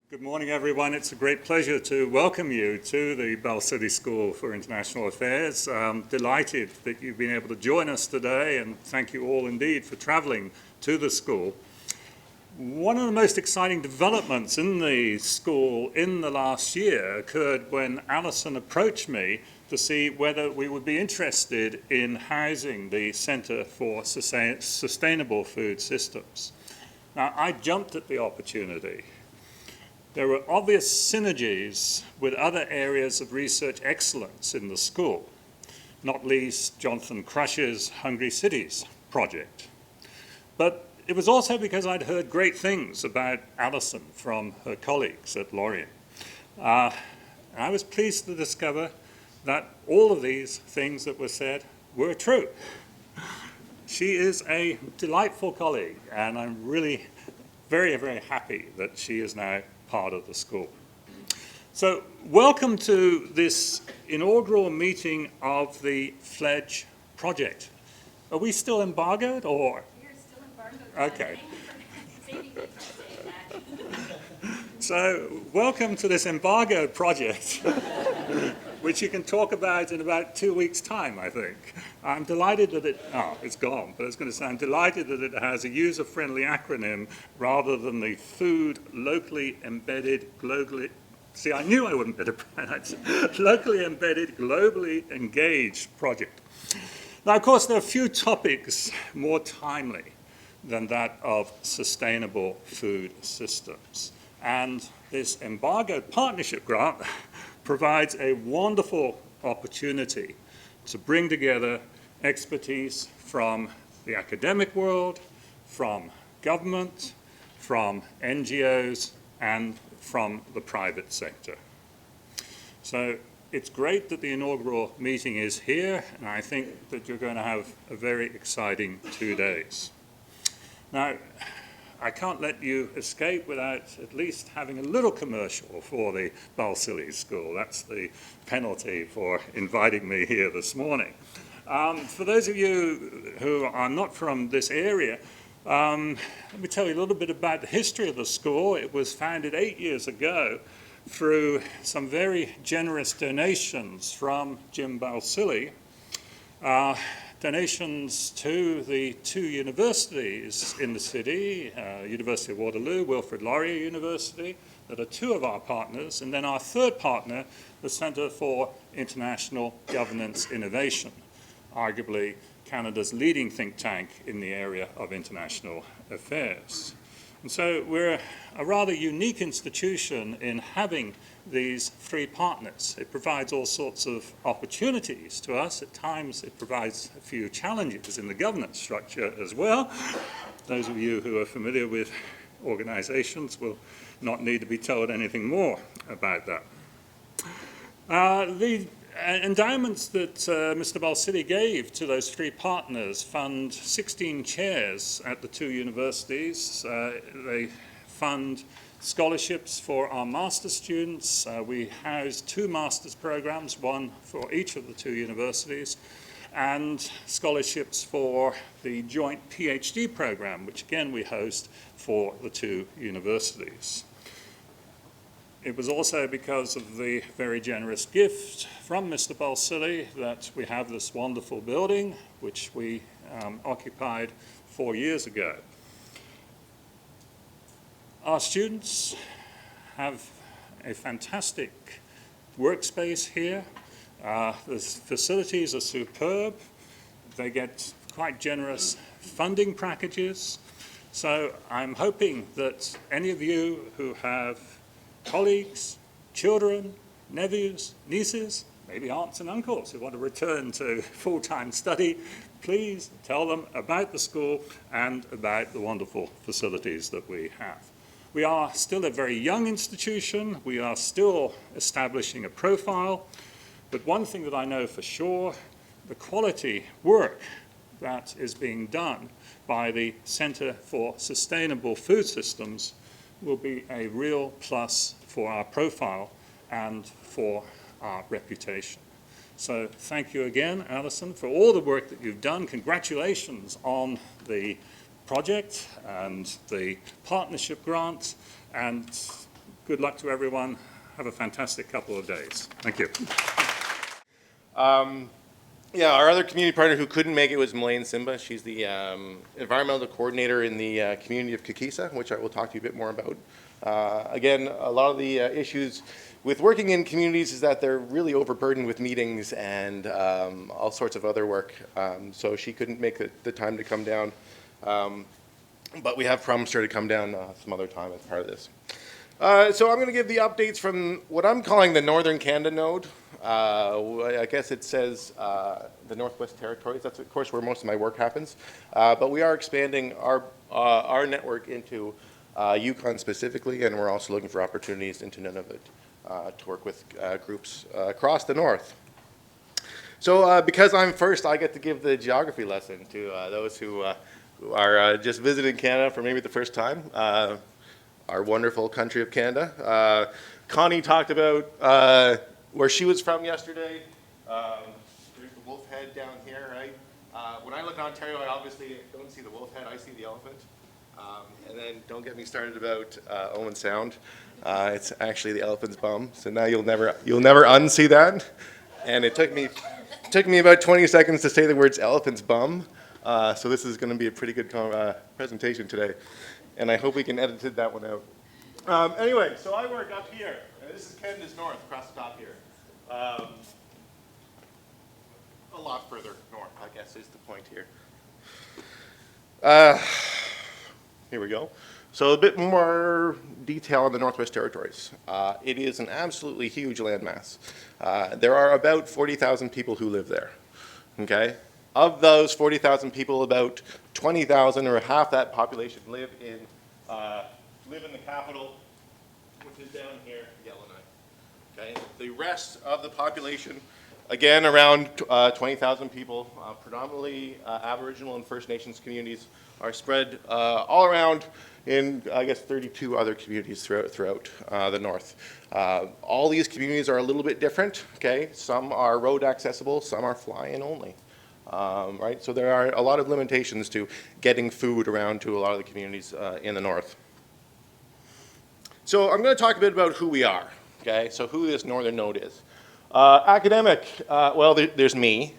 Good morning, everyone. It's a great pleasure to welcome you to the Bell City School for International Affairs. I'm delighted that you've been able to join us today, and thank you all indeed for traveling to the school. One of the most exciting developments in the school in the last year occurred when Alison approached me to see whether we would be interested in housing the Center for Sustainable Food Systems. Now, I jumped at the opportunity. There were obvious synergies with other areas of research excellence in the school, not least Jonathan Crush's Hungry Cities project. But it was also because I'd heard great things about Alison from her colleagues at Lorien. I was pleased to discover that all of these things that were said were true. She is a delightful colleague, and I'm really very, very happy that she is now part of the school. So welcome to this inaugural meeting of the FLEdGE project. Are we still embargoed or? We're still embargoed. Okay. Saving me from saying that. So welcome to this embargoed project, which you can talk about in about 2 weeks' time, I think. I'm delighted that it's gone, but I was going to say I'm delighted that it has a user-friendly acronym rather than the Food Locally Embedded Globally, see, I knew I wouldn't be able to pronounce it, Locally Embedded Globally Engaged Project. Now, of course, there are few topics more timely than that of sustainable food systems. And this embargoed partnership grant provides a wonderful opportunity to bring together expertise from the academic world, from government, from NGOs, and from the private sector. So it's great that the inaugural meeting is here, and I think that you're going to have a very exciting 2 days. Now, I can't let you escape without at least having a little commercial for the Balsillie School. That's the penalty for inviting me here this morning. For those of you who are not from this area, let me tell you a little bit about the history of the school. It was founded 8 years ago through some very generous donations from Jim Balsillie. Donations to the 2 universities in the city, University of Waterloo, Wilfrid Laurier University, that are 2 of our partners, and then our 3rd partner, the Centre for International Governance Innovation, arguably Canada's leading think tank in the area of international affairs. And so we're a rather unique institution in having these 3 partners. It provides all sorts of opportunities to us. At times it provides a few challenges in the governance structure as well. Those of you who are familiar with organizations will not need to be told anything more about that. The endowments that Mr. Balsillie gave to those 3 partners fund 16 chairs at the 2 universities. They fund scholarships for our master's students. We house 2 master's programs, one for each of the 2 universities, and scholarships for the joint PhD program, which again we host for the 2 universities. It was also because of the very generous gift from Mr. Balsillie that we have this wonderful building, which we occupied 4 years ago. Our students have a fantastic workspace here. The facilities are superb. They get quite generous funding packages. So I'm hoping that any of you who have colleagues, children, nephews, nieces, maybe aunts and uncles who want to return to full-time study, please tell them about the school and about the wonderful facilities that we have. We are still a very young institution. We are still establishing a profile. But one thing that I know for sure, the quality work that is being done by the Center for Sustainable Food Systems will be a real plus for our profile and for our reputation. So thank you again, Alison, for all the work that you've done. Congratulations on the project and the partnership grant, and Good luck to everyone. Have a fantastic couple of days. Thank you. Yeah, our other community partner who couldn't make it was Melaine Simba. She's the environmental coordinator in the community of Kakisa, which I will talk to you a bit more about. Again, a lot of the issues with working in communities is that they're really overburdened with meetings and all sorts of other work. So she couldn't make the time to come down. But we have promised her to come down some other time as part of this. So I'm going to give the updates from what I'm calling the Northern Canada node. I guess it says the Northwest Territories. That's, of course, where most of my work happens. But we are expanding our network into Yukon specifically, and we're also looking for opportunities into Nunavut to work with groups across the north. So because I'm first, I get to give the geography lesson to those who are just visiting Canada for maybe the first time. Our wonderful country of Canada. Connie talked about where she was from yesterday. There's the wolf head down here, right? When I look at Ontario, I obviously don't see the wolf head, I see the elephant. And then don't get me started about Owen Sound. It's actually the elephant's bum, so now you'll never unsee that. And it took me about 20 seconds to say the words elephant's bum. So this is going to be a pretty good presentation today. And I hope we can edit that one out. Anyway, so I work up here. This is Canada's north, across the top here. A lot further north, I guess, is the point here. Here we go. So a bit more detail on the Northwest Territories. It is an absolutely huge landmass. There are about 40,000 people who live there. Okay? Of those 40,000 people, about 20,000 or half that population live in the capital, which is down here, Yellowknife. Okay, the rest of the population, again, around 20,000 people, predominantly Aboriginal and First Nations communities, are spread all around in, I guess, 32 other communities throughout the north. All these communities are a little bit different. Okay, some are road accessible, some are fly-in only. Right, so there are a lot of limitations to getting food around to a lot of the communities in the north. So I'm going to talk a bit about who we are. Okay, so who this northern node is. Academic, well, there's me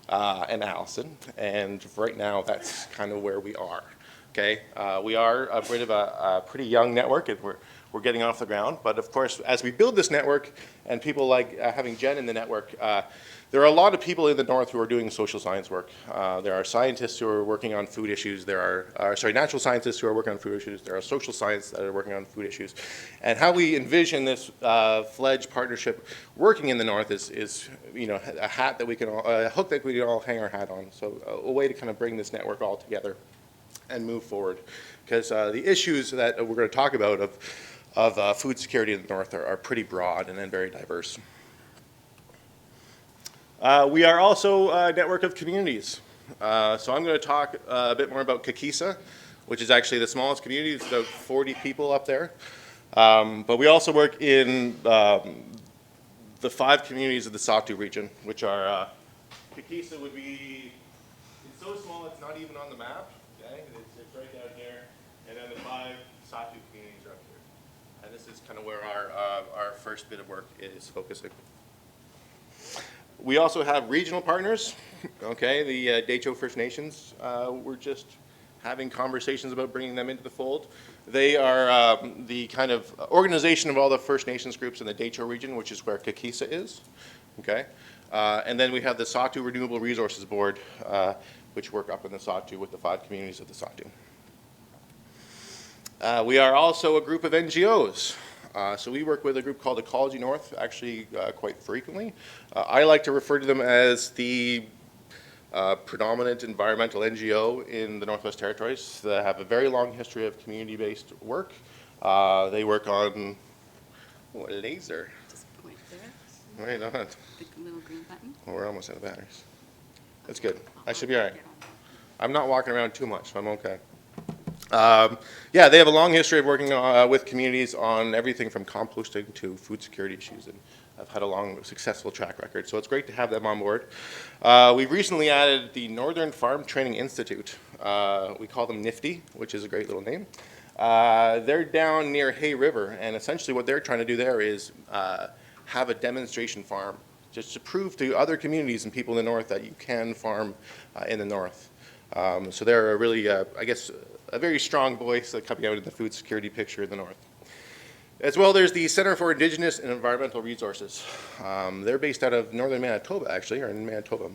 and Allison, and right now that's kind of where we are. Okay, we are a bit of a pretty young network, and we're getting off the ground. But of course, as we build this network, and people like having Jen in the network, there are a lot of people in the north who are doing social science work. There are scientists who are working on food issues. There are, natural scientists who are working on food issues. There are social scientists that are working on food issues. And how we envision this FLEdGE partnership working in the north is a hat that we can, a hook that we can all hang our hat on. So a way to kind of bring this network all together and move forward. Because the issues that we're going to talk about of food security in the north are pretty broad and then very diverse. We are also a network of communities. So I'm going to talk a bit more about Kakisa, which is actually the smallest community. It's about 40 people up there. But we also work in the 5 communities of the Satu region, which are, Kakisa would be, it's so small it's not even on the map. Okay? It's right down here. And then the 5 Satu communities are up here. And this is kind of where our first bit of work is focusing. We also have regional partners, okay, the Decho First Nations. We're just having conversations about bringing them into the fold. They are the kind of organization of all the First Nations groups in the Decho region, which is where Kakisa is, okay? And then we have the Satu Renewable Resources Board, which work up in the Satu with the 5 communities of the Satu. We are also a group of NGOs. So we work with a group called Ecology North, actually quite frequently. I like to refer to them as the predominant environmental NGO in the Northwest Territories. They have a very long history of community-based work. They work on, oh, a laser. Just point there. Right on. The little green button. Oh, we're almost out of batteries. That's good. I should be all right. I'm not walking around too much, so I'm okay. Yeah, they have a long history of working with communities on everything from composting to food security issues, and have had a long, successful track record. So it's great to have them on board. We've recently added the Northern Farm Training Institute. We call them NIFTY, which is a great little name. They're down near Hay River, and essentially what they're trying to do there is have a demonstration farm, just to prove to other communities and people in the north that you can farm in the north. So they're a really, I guess, a very strong voice coming out of the food security picture in the north. As well, there's the Center for Indigenous and Environmental Resources. They're based out of northern Manitoba, actually, or in Manitoba.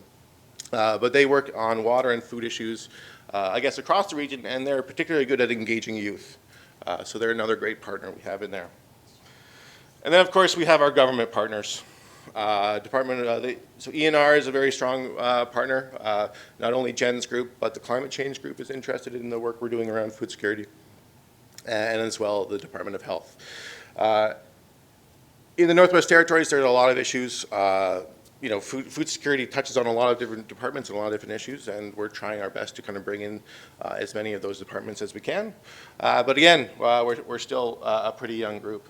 But they work on water and food issues, I guess, across the region, and they're particularly good at engaging youth. So they're another great partner we have in there. And then, of course, we have our government partners. So ENR is a very strong partner. Not only Jen's group, but the Climate Change group is interested in the work we're doing around food security, and as well the Department of Health. In the Northwest Territories, there's a lot of issues. Food security touches on a lot of different departments and a lot of different issues, and we're trying our best to kind of bring in as many of those departments as we can. But again, we're still a pretty young group.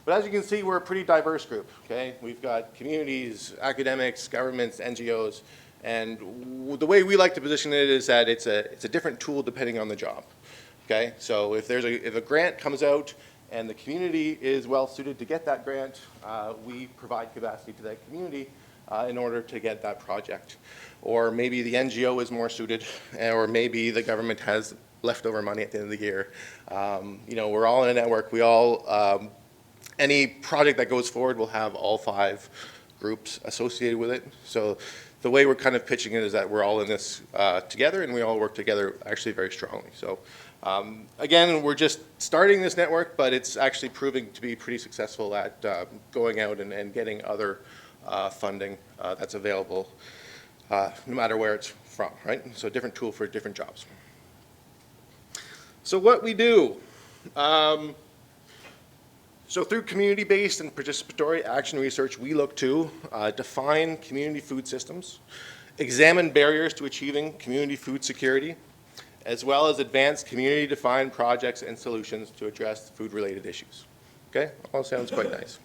But as you can see, we're a pretty diverse group, okay? We've got communities, academics, governments, NGOs, and the way we like to position it is that it's a different tool depending on the job, okay? So if a grant comes out and the community is well suited to get that grant, we provide capacity to that community in order to get that project. Or maybe the NGO is more suited, or maybe the government has leftover money at the end of the year. We're all in a network. We all, any project that goes forward will have all 5 groups associated with it. So the way we're kind of pitching it is that we're all in this together, and we all work together actually very strongly. So again, we're just starting this network, but it's actually proving to be pretty successful at going out and getting other funding that's available no matter where it's from, right? So a different tool for different jobs. So what we do. So through community-based and participatory action research, we look to define community food systems, examine barriers to achieving community food security, as well as advance community-defined projects and solutions to address food-related issues. Okay, all sounds quite nice.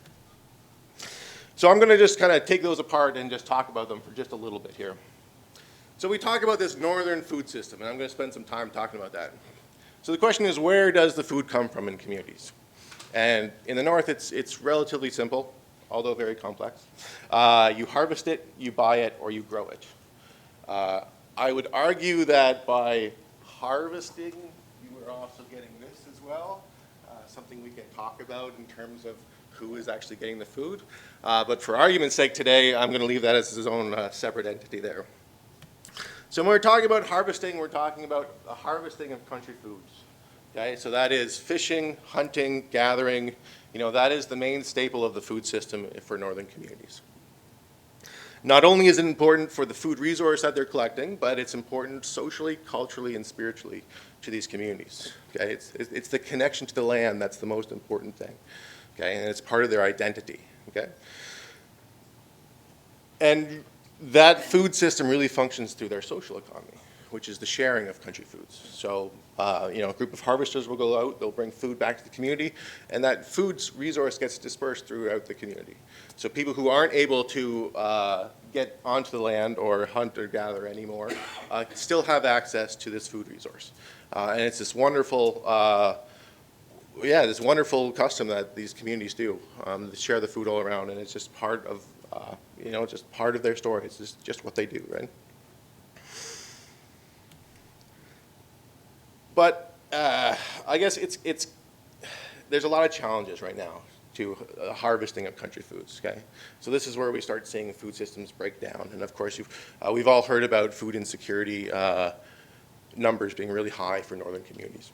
So I'm going to just kind of take those apart and just talk about them for just a little bit here. So we talk about this northern food system, and I'm going to spend some time talking about that. So the question is, where does the food come from in communities? And in the north, it's relatively simple, although very complex. You harvest it, you buy it, or you grow it. I would argue that by harvesting, you are also getting this as well, something we can talk about in terms of who is actually getting the food. But for argument's sake today, I'm going to leave that as its own separate entity there. So when we're talking about harvesting, we're talking about the harvesting of country foods. Okay, so that is fishing, hunting, gathering. That is the main staple of the food system for northern communities. Not only is it important for the food resource that they're collecting, but it's important socially, culturally, and spiritually to these communities. Okay, it's the connection to the land that's the most important thing. Okay, and it's part of their identity. Okay, and that food system really functions through their social economy, which is the sharing of country foods. So, a group of harvesters will go out, they'll bring food back to the community, and that food resource gets dispersed throughout the community. So people who aren't able to get onto the land or hunt or gather anymore still have access to this food resource. And it's this wonderful, this wonderful custom that these communities do. They share the food all around, and it's just part of, just part of their story. It's just what they do, right? But I guess there's a lot of challenges right now to harvesting of country foods, okay? So this is where we start seeing food systems break down. And of course, we've all heard about food insecurity numbers being really high for northern communities.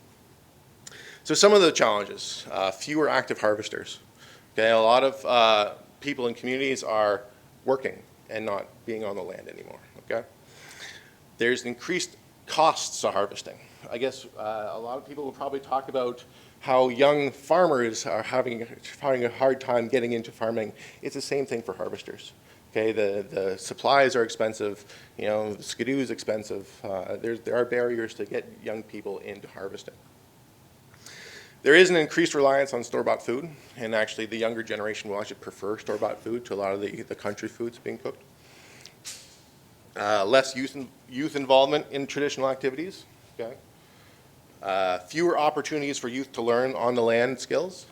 So some of the challenges, fewer active harvesters. Okay, a lot of people in communities are working and not being on the land anymore, okay? There's increased costs of harvesting. I guess a lot of people will probably talk about how young farmers are having a hard time getting into farming. It's the same thing for harvesters. Okay, the supplies are expensive. The skidoo is expensive. There are barriers to get young people into harvesting. There is an increased reliance on store-bought food, and actually the younger generation will actually prefer store-bought food to a lot of the country foods being cooked. Less youth involvement in traditional activities. Okay. Fewer opportunities for youth to learn on the land skills.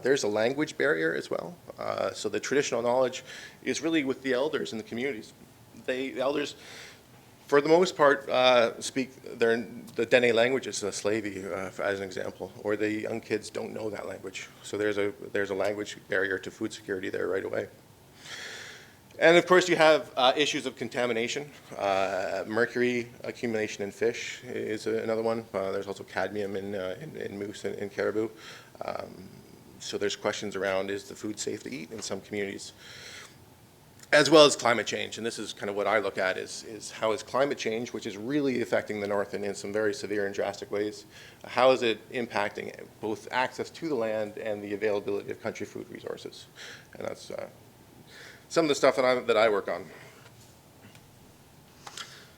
There's a language barrier as well. So the traditional knowledge is really with the elders in the communities. The elders, for the most part, speak the Dene languages, the Slavey, as an example, or the young kids don't know that language. So there's a language barrier to food security there right away. And of course, you have issues of contamination. Mercury accumulation in fish is another one. There's also cadmium in moose and in caribou. So there's questions around, is the food safe to eat in some communities? As well as climate change, and this is kind of what I look at, is how is climate change, which is really affecting the north and in some very severe and drastic ways, how is it impacting both access to the land and the availability of country food resources? And that's some of the stuff that I work on.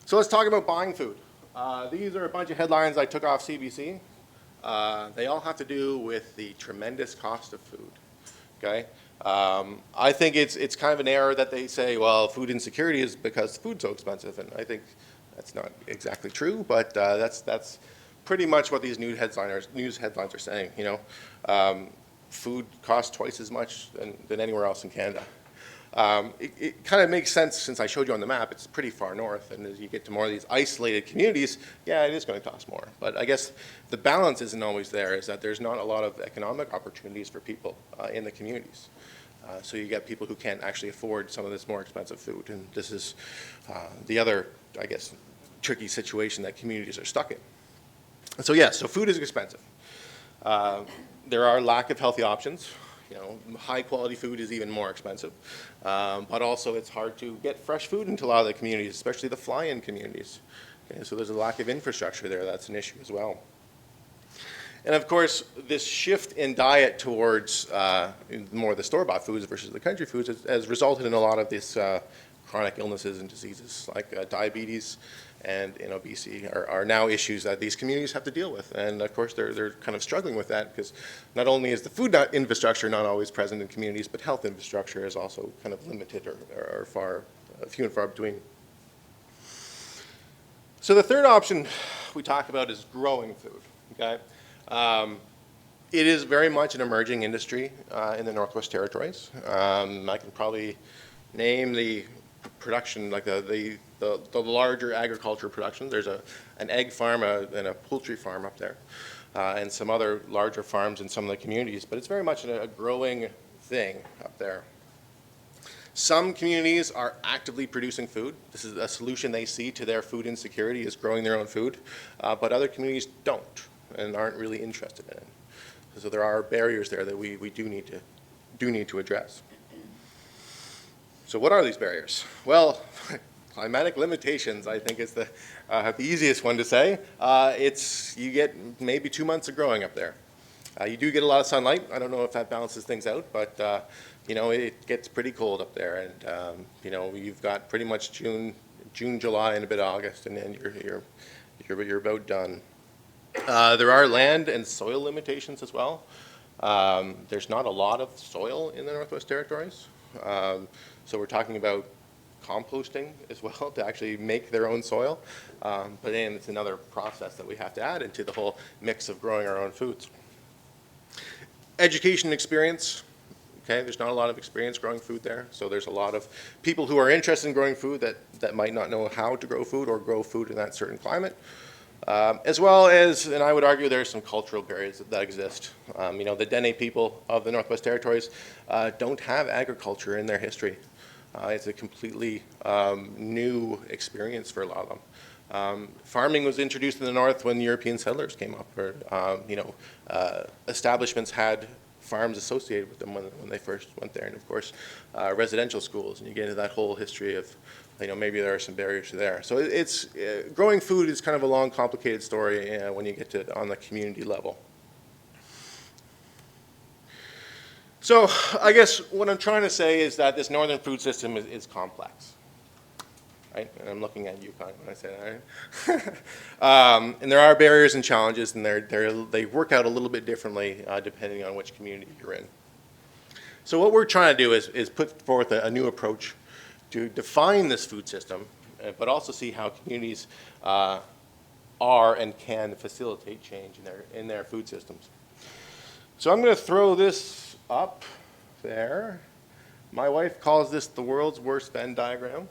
So let's talk about buying food. These are a bunch of headlines I took off CBC. They all have to do with the tremendous cost of food, okay? I think it's kind of an error that they say, well, food insecurity is because food's so expensive, and I think that's not exactly true, but that's pretty much what these news headlines are saying, you know. Food costs twice as much than anywhere else in Canada. It kind of makes sense since I showed you on the map, it's pretty far north, and as you get to more of these isolated communities, yeah, it is going to cost more. But I guess the balance isn't always there, is that there's not a lot of economic opportunities for people in the communities. So you get people who can't actually afford some of this more expensive food, and this is the other, I guess, tricky situation that communities are stuck in. And so yeah, so food is expensive. There are lack of healthy options. You know, high quality food is even more expensive, but also it's hard to get fresh food into a lot of the communities, especially the fly-in communities. Okay, so there's a lack of infrastructure there. That's an issue as well. And of course, this shift in diet towards more of the store-bought foods versus the country foods has resulted in a lot of these chronic illnesses and diseases like diabetes and obesity are now issues that these communities have to deal with. And of course, they're kind of struggling with that because not only is the food infrastructure not always present in communities, but health infrastructure is also kind of limited or few and far between. So the third option we talk about is growing food, okay? It is very much an emerging industry in the Northwest Territories. I can probably name the production, like the larger agriculture production. There's an egg farm and a poultry farm up there, and some other larger farms in some of the communities, but it's very much a growing thing up there. Some communities are actively producing food. This is a solution they see to their food insecurity, is growing their own food, but other communities don't and aren't really interested in it. So there are barriers there that we do need to address. So what are these barriers? Well, climatic limitations, I think, is the easiest one to say. You get maybe 2 months of growing up there. You do get a lot of sunlight. I don't know if that balances things out, but it gets pretty cold up there, and you've got pretty much June, July, and a bit of August, and then you're about done. There are land and soil limitations as well. There's not a lot of soil in the Northwest Territories. So we're talking about composting as well to actually make their own soil. But then it's another process that we have to add into the whole mix of growing our own foods. Education experience. Okay, there's not a lot of experience growing food there. So there's a lot of people who are interested in growing food that might not know how to grow food or grow food in that certain climate. As well as, and I would argue there's some cultural barriers that exist. The Dene people of the Northwest Territories don't have agriculture in their history. It's a completely new experience for a lot of them. Farming was introduced in the north when European settlers came up, or establishments had farms associated with them when they first went there, and of course residential schools, and you get into that whole history of maybe there are some barriers there. So it's growing food is kind of a long, complicated story when you get to on the community level. So I guess what I'm trying to say is that this northern food system is complex, right? And I'm looking at you, Connie, when I say that, right? And there are barriers and challenges, and they work out a little bit differently depending on which community you're in. So what we're trying to do is put forth a new approach to define this food system, but also see how communities are and can facilitate change in their food systems. So I'm going to throw this up there. My wife calls this the world's worst Venn diagram.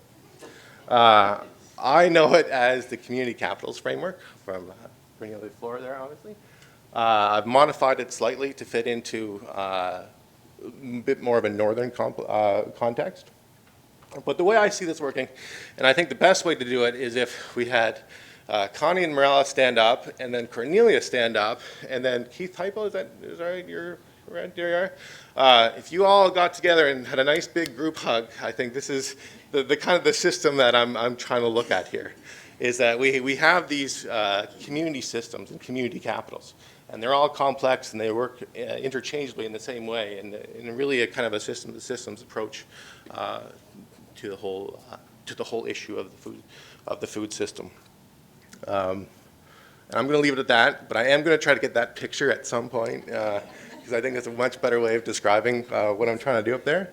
I know it as the Community Capitals Framework from Cornelia Flora there, obviously. I've modified it slightly to fit into a bit more of a northern context. But the way I see this working, and I think the best way to do it is if we had Connie and Morella stand up, and then Cornelia stand up, and then Keith Hypo, is that right? You're right, there you are. If you all got together and had a nice big group hug, I think this is the kind of the system that I'm trying to look at here, is that we have these community systems and community capitals, and they're all complex and they work interchangeably in the same way, and really a kind of a systems approach to the whole issue of the food system. And I'm going to leave it at that, but I am going to try to get that picture at some point because I think it's a much better way of describing what I'm trying to do up there.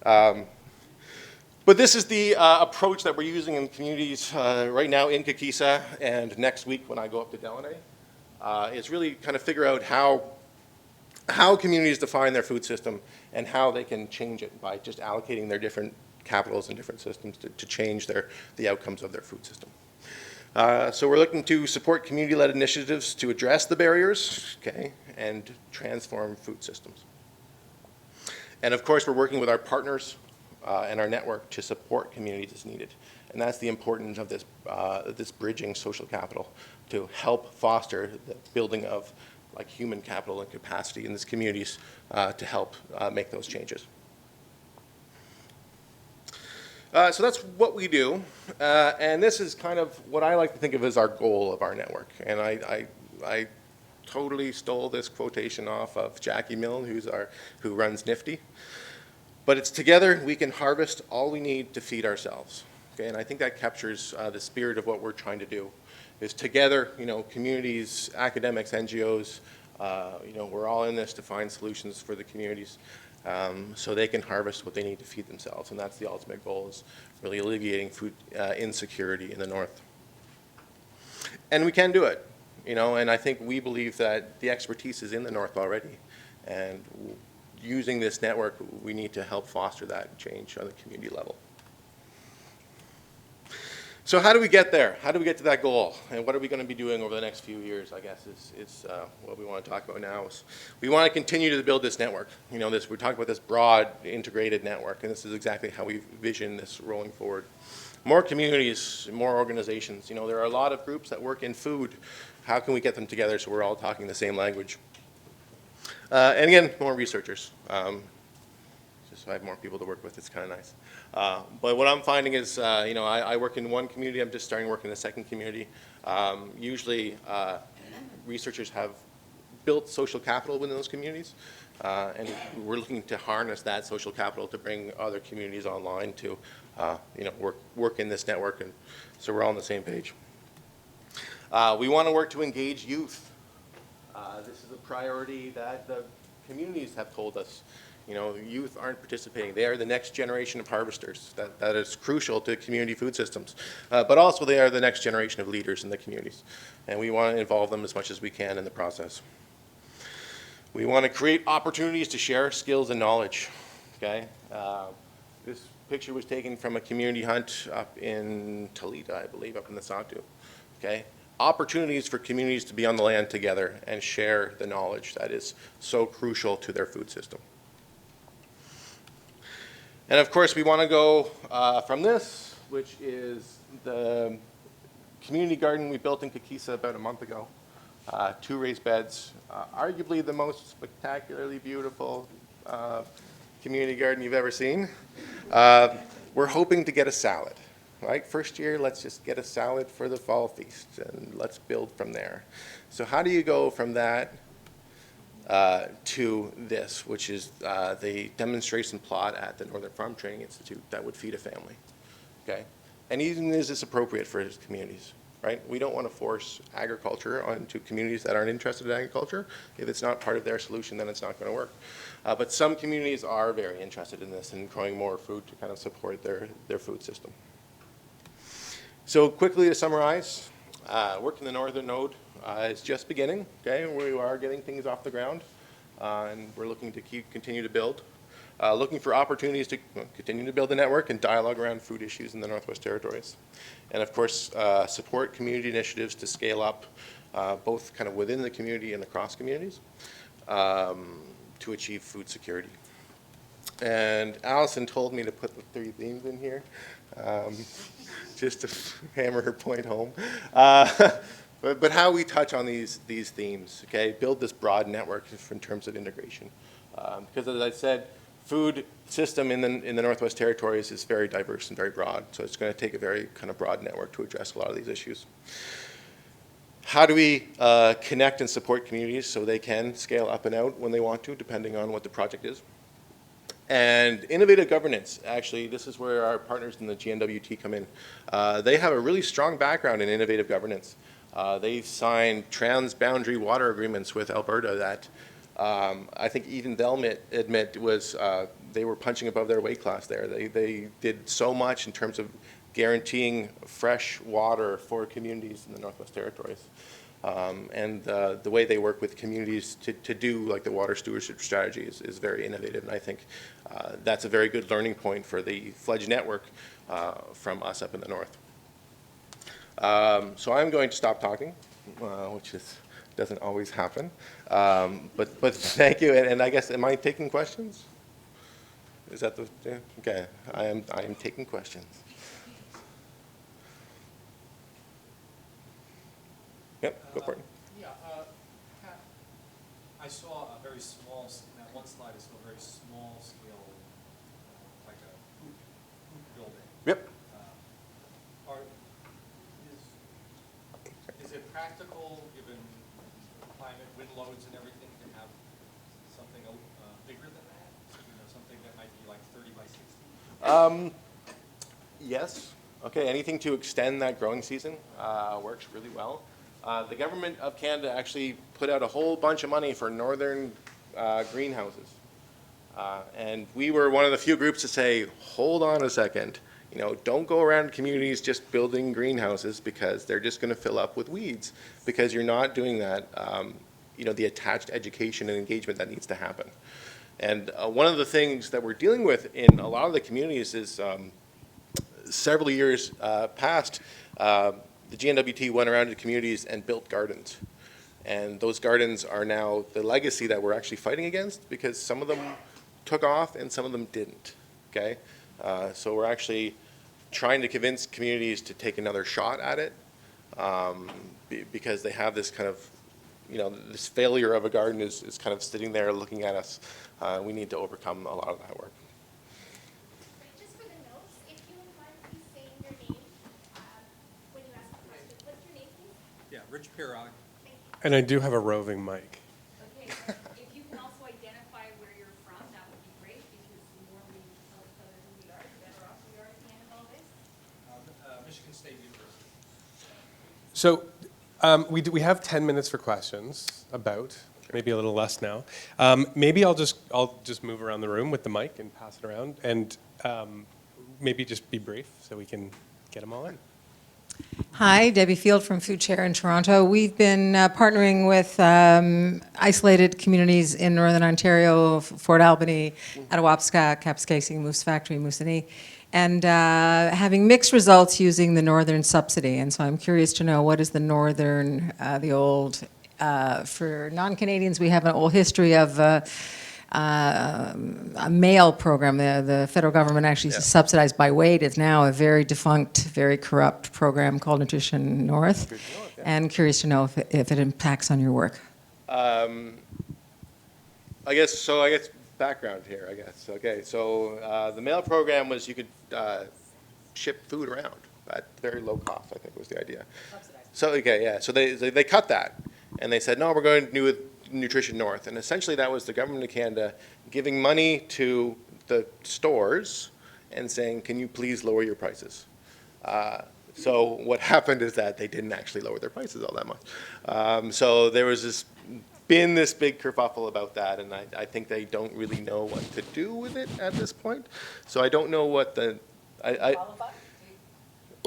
But this is the approach that we're using in communities right now in Kikisa, and next week when I go up to Delaney. Is really kind of figure out how communities define their food system and how they can change it by just allocating their different capitals and different systems to change the outcomes of their food system. So we're looking to support community-led initiatives to address the barriers, okay, and transform food systems. And of course, we're working with our partners and our network to support communities as needed. And that's the importance of this bridging social capital to help foster the building of like human capital and capacity in these communities to help make those changes. So that's what we do, and this is kind of what I like to think of as our goal of our network. And I totally stole this quotation off of Jackie Milne, who runs Nifty. But it's together we can harvest all we need to feed ourselves. Okay, and I think that captures the spirit of what we're trying to do. Is together, communities, academics, NGOs, we're all in this to find solutions for the communities. So they can harvest what they need to feed themselves, and that's the ultimate goal, is really alleviating food insecurity in the north. And we can do it, and I think we believe that the expertise is in the north already, and using this network, we need to help foster that change on the community level. So how do we get there? How do we get to that goal? And what are we going to be doing over the next few years, I guess, is what we want to talk about now. We want to continue to build this network. We're talking about this broad, integrated network, and this is exactly how we vision this rolling forward. More communities, more organizations. There are a lot of groups that work in food. How can we get them together so we're all talking the same language? And again, more researchers. Just so I have more people to work with, it's kind of nice. But what I'm finding is, I work in one community, I'm just starting to work in the second community. Usually, researchers have built social capital within those communities, and we're looking to harness that social capital to bring other communities online to, work in this network, and so we're all on the same page. We want to work to engage youth. This is a priority that the communities have told us. Youth aren't participating. They are the next generation of harvesters. That is crucial to community food systems. But also they are the next generation of leaders in the communities. And we want to involve them as much as we can in the process. We want to create opportunities to share skills and knowledge. Okay? This picture was taken from a community hunt up in Toledo, I believe, up in the Satu. Okay? Opportunities for communities to be on the land together and share the knowledge that is so crucial to their food system. And of course, we want to go from this, which is the community garden we built in Kikisa about a month ago. 2 raised beds, arguably the most spectacularly beautiful community garden you've ever seen. We're hoping to get a salad. Right? First year, let's just get a salad for the fall feast, and let's build from there. So how do you go from that to this, which is the demonstration plot at the Northern Farm Training Institute that would feed a family? Okay? And even is this appropriate for his communities? Right? We don't want to force agriculture onto communities that aren't interested in agriculture. If it's not part of their solution, then it's not going to work. But some communities are very interested in this and growing more food to kind of support their food system. So quickly to summarize, Work in the northern node is just beginning, okay? We are getting things off the ground, and we're looking to continue to build. Looking for opportunities to continue to build the network and dialogue around food issues in the Northwest Territories. And of course, support community initiatives to scale up, both kind of within the community and across communities, to achieve food security. And Allison told me to put the 3 themes in here, just to hammer her point home. But how we touch on these themes, okay? Build this broad network in terms of integration. Because as I said, food system in the Northwest Territories is very diverse and very broad, so it's going to take a very kind of broad network to address a lot of these issues. How do we connect and support communities so they can scale up and out when they want to, depending on what the project is? And innovative governance, actually, this is where our partners in the GNWT come in. They have a really strong background in innovative governance. They've signed trans-boundary water agreements with Alberta that I think even they'll admit was they were punching above their weight class there. They did so much in terms of guaranteeing fresh water for communities in the Northwest Territories. And the way they work with communities to do like the water stewardship strategy is very innovative, and I think that's a very good learning point for the FLEdGE network from us up in the north. So I'm going to stop talking, which doesn't always happen. But thank you, and I guess, am I taking questions? Is that the, yeah? Okay, I am taking questions. Yep, go for it. Yeah, I saw a very small, on one slide I saw a very small scale, like a food building. Yep. Is it practical, given climate, wind loads and everything, to have something bigger than that? You know, something that might be like 30 by 60? Yes. Okay, anything to extend that growing season works really well. The government of Canada actually put out a whole bunch of money for northern greenhouses. And we were one of the few groups to say, hold on a second, you know, don't go around communities just building greenhouses because they're just going to fill up with weeds, because you're not doing that, you know, the attached education and engagement that needs to happen. And one of the things that we're dealing with in a lot of the communities is several years past, the GNWT went around to communities and built gardens. And those gardens are now the legacy that we're actually fighting against, because some of them took off and some of them didn't, okay? So we're actually trying to convince communities to take another shot at it, because they have this kind of, you know, this failure of a garden is kind of sitting there looking at us. We need to overcome a lot of that work. Just for the notes, if you wouldn't mind please saying your name when you ask the question. What's your name, please? Yeah, Rich Pirog. Thank you. And I do have a roving mic. Okay, if you can also identify where you're from, that would be great, because the more we tell each other who we are, the better off we are at the end of all this. Michigan State University. So we have 10 minutes for questions, about, maybe a little less now. Maybe I'll just move around the room with the mic and pass it around, and maybe just be brief so we can get them all in. Hi, Debbie Field from Food Chair in Toronto. We've been partnering with isolated communities in Northern Ontario, Fort Albany, Attawapsca, Kapuskasing, Moose Factory, Moosonee, and having mixed results using the Northern subsidy. And so I'm curious to know, what is the Northern, the old, for non-Canadians, we have an old history of a mail program. The federal government actually subsidized by weight. It's now a very defunct, very corrupt program called Nutrition North. And curious to know if it impacts on your work. I guess background here, I guess. Okay, so the mail program was you could ship food around at very low cost, I think was the idea. So, okay, yeah, so they cut that. And they said, no, we're going to do with Nutrition North. And essentially that was the government of Canada giving money to the stores and saying, can you please lower your prices? So what happened is that they didn't actually lower their prices all that much. So there was been this big kerfuffle about that, and I think they don't really know what to do with it at this point. So I don't know what the,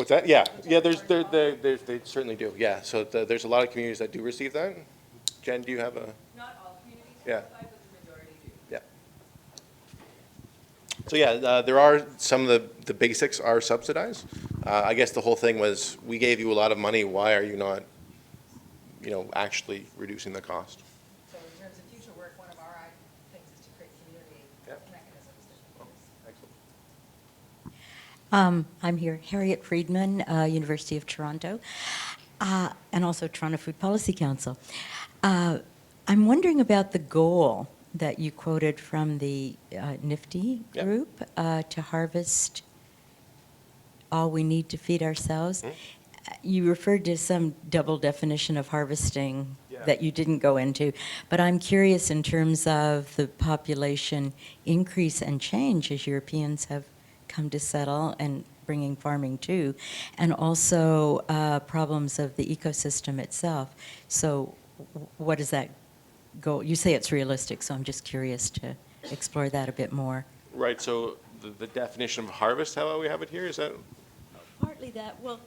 What's that? Yeah, yeah, they certainly do, yeah. So there's a lot of communities that do receive that. Jen, do you have a? Not all communities Yeah. qualify, but the majority do. Yeah. So yeah, there are some of the basics are subsidized. I guess the whole thing was, we gave you a lot of money, why are you not, actually reducing the cost? So in terms of future work, one of our things is to create community Yep. mechanisms to use. Excellent. I'm here, Harriet Friedman, University of Toronto, and also Toronto Food Policy Council. I'm wondering about the goal that you quoted from the NIFTY Yep. group to harvest all we need to feed ourselves. You referred to some double definition of harvesting Yeah. that you didn't go into, but I'm curious in terms of the population increase and change as Europeans have come to settle and bringing farming too, and also problems of the ecosystem itself. So what does that go? You say it's realistic, so I'm just curious to explore that a bit more. Right, so the definition of harvest, how we have it here, is that? Partly that, well,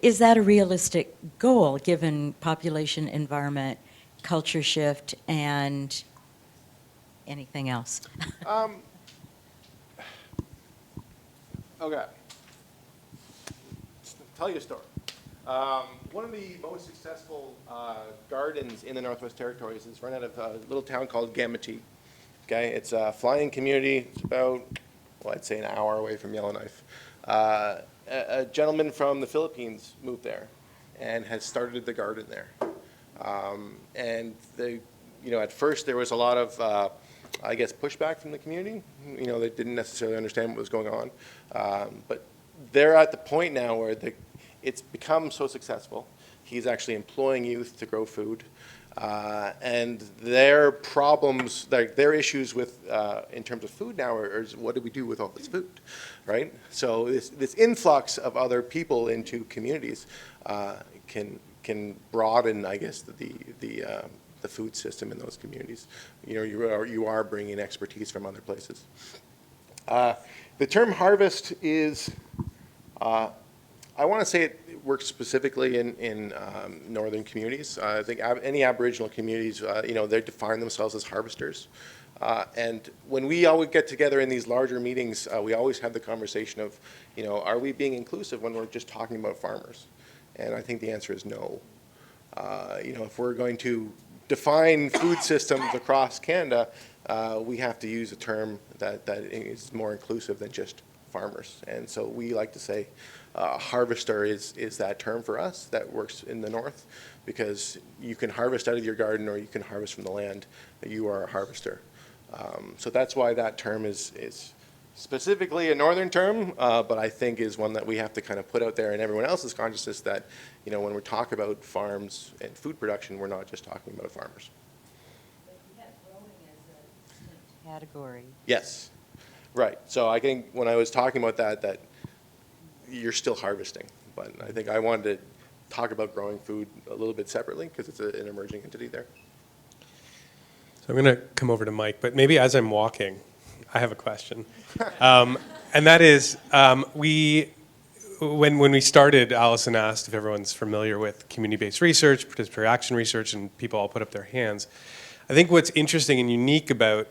is that a realistic goal, given population, environment, culture shift, and anything else? Okay. Tell you a story. One of the most successful gardens in the Northwest Territories is run out of a little town called Gamete. Okay, it's a flying community. It's about, well, I'd say an hour away from Yellowknife. A gentleman from the Philippines moved there and has started the garden there. And at first there was a lot of, I guess, pushback from the community. They didn't necessarily understand what was going on. But they're at the point now where it's become so successful. He's actually employing youth to grow food. And their problems, their issues with, in terms of food now are what do we do with all this food, right? So this influx of other people into communities can broaden, I guess, the food system in those communities. You are bringing expertise from other places. The term harvest is, I want to say it works specifically in northern communities. I think any Aboriginal communities, they define themselves as harvesters. And when we always get together in these larger meetings, we always have the conversation of, are we being inclusive when we're just talking about farmers? And I think the answer is no. If we're going to define food systems across Canada, we have to use a term that is more inclusive than just farmers. And so we like to say harvester is that term for us that works in the north, because you can harvest out of your garden or you can harvest from the land. You are a harvester. So that's why that term is specifically a northern term, but I think is one that we have to kind of put out there in everyone else's consciousness that, when we talk about farms and food production, we're not just talking about farmers. But you have growing as a distinct category. Yes, right. So I think when I was talking about that you're still harvesting, but I think I wanted to talk about growing food a little bit separately because it's an emerging entity there. So I'm going to come over to Mike, but maybe as I'm walking, I have a question. And that is, when we started, Allison asked if everyone's familiar with community-based research, participatory action research, and people all put up their hands. I think what's interesting and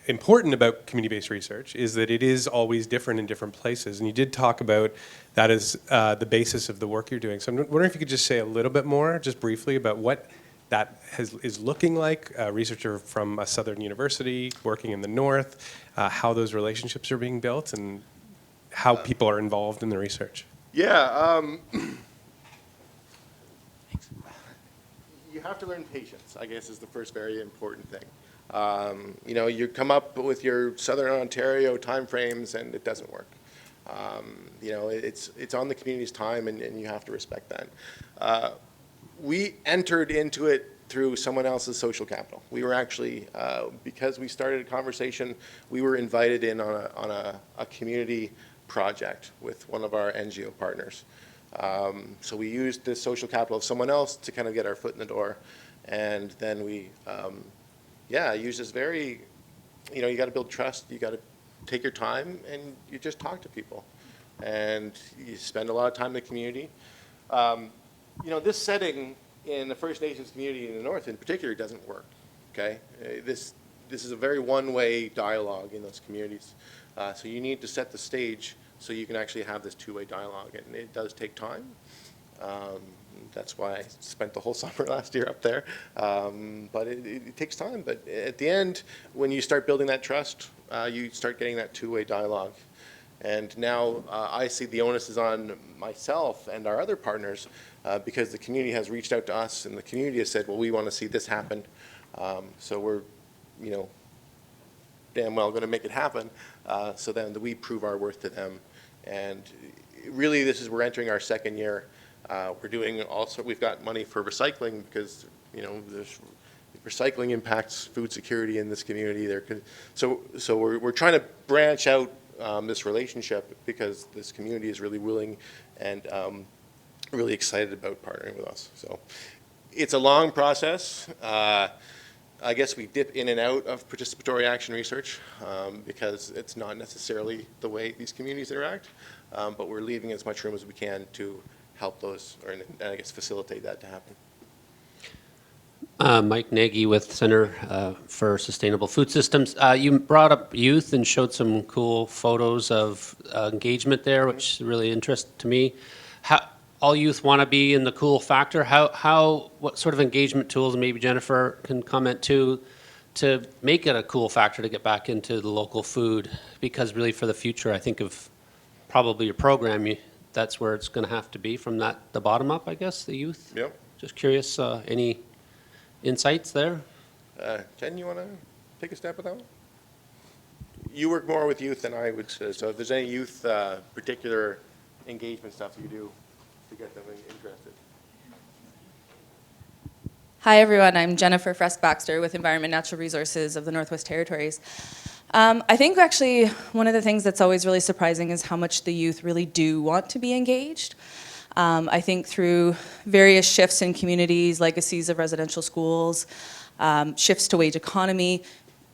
important about community-based research is that it is always different in different places. And you did talk about that as the basis of the work you're doing. So I'm wondering if you could just say a little bit more, just briefly, about what that is looking like, a researcher from a southern university working in the north, how those relationships are being built, and how people are involved in the research. Yeah, you have to learn patience, I guess, is the first very important thing. You come up with your Southern Ontario timeframes and it doesn't work. It's on the community's time and you have to respect that. We entered into it through someone else's social capital. We were actually, because we started a conversation, we were invited in on a community project with one of our NGO partners. So we used the social capital of someone else to kind of get our foot in the door. And then we, use this you got to build trust, you got to take your time, and you just talk to people. and you spend a lot of time in the community. You know, this setting in the First Nations community in the North in particular doesn't work, okay? This is a very one-way dialogue in those communities. So you need to set the stage so you can actually have this two-way dialogue, and it does take time. That's why I spent the whole summer last year up there. But it takes time. But at the end, when you start building that trust, you start getting that two-way dialogue. And now I see the onus is on myself and our other partners because the community has reached out to us and the community has said, well, we want to see this happen. So we're, you know, damn well going to make it happen so then we prove our worth to them. And really we're entering our second year. We're doing also, we've got money for recycling because, you know, recycling impacts food security in this community. So we're trying to branch out this relationship because this community is really willing and really excited about partnering with us. So it's a long process. I guess we dip in and out of participatory action research because it's not necessarily the way these communities interact, but we're leaving as much room as we can to help those, or I guess facilitate that to happen. Mike Nagy with Center for Sustainable Food Systems. You brought up youth and showed some cool photos of engagement there, which is really interesting to me. How all youth want to be in the cool factor? What sort of engagement tools, maybe Jennifer can comment too, to make it a cool factor to get back into the local food? Because really for the future, I think of probably your program, that's where it's going to have to be from the bottom up, I guess, the youth. Yep. Just curious, any insights there? Jen, you want to take a step with that one? You work more with youth than I would say, so if there's any youth particular engagement stuff you do to get them interested. Hi everyone, I'm Jennifer Fresk-Baxter with Environment Natural Resources of the Northwest Territories. I think actually one of the things that's always really surprising is how much the youth really do want to be engaged. I think through various shifts in communities, legacies of residential schools, shifts to wage economy,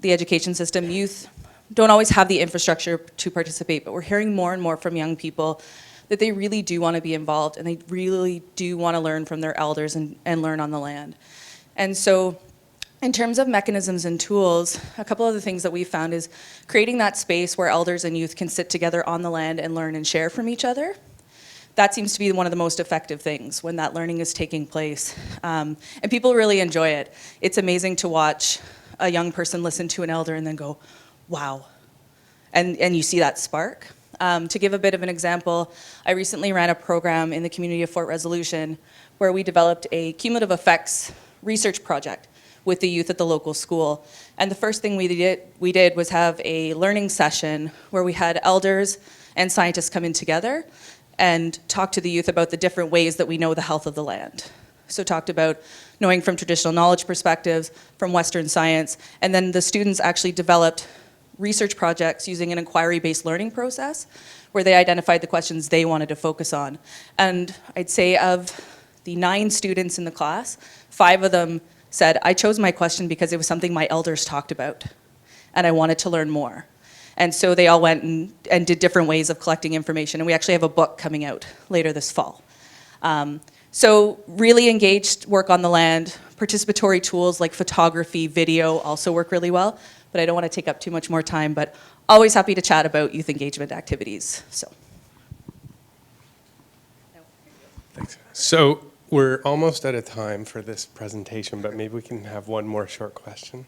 the education system, youth don't always have the infrastructure to participate, but we're hearing more and more from young people that they really do want to be involved and they really do want to learn from their elders and learn on the land. And so in terms of mechanisms and tools, a couple of the things that we've found is creating that space where elders and youth can sit together on the land and learn and share from each other. That seems to be one of the most effective things when that learning is taking place. And people really enjoy it. It's amazing to watch a young person listen to an elder and then go, wow. And you see that spark. To give a bit of an example, I recently ran a program in the community of Fort Resolution where we developed a cumulative effects research project with the youth at the local school. And the first thing we did was have a learning session where we had elders and scientists come in together and talk to the youth about the different ways that we know the health of the land. So talked about knowing from traditional knowledge perspectives, from Western science, and then the students actually developed research projects using an inquiry-based learning process where they identified the questions they wanted to focus on. And I'd say of the 9 students in the class, 5 of them said, I chose my question because it was something my elders talked about, and I wanted to learn more. And so they all went and did different ways of collecting information, and we actually have a book coming out later this fall. So really engaged work on the land, participatory tools like photography, video also work really well, but I don't want to take up too much more time, but always happy to chat about youth engagement activities. So. Thanks. So we're almost out of time for this presentation, but maybe we can have one more short question.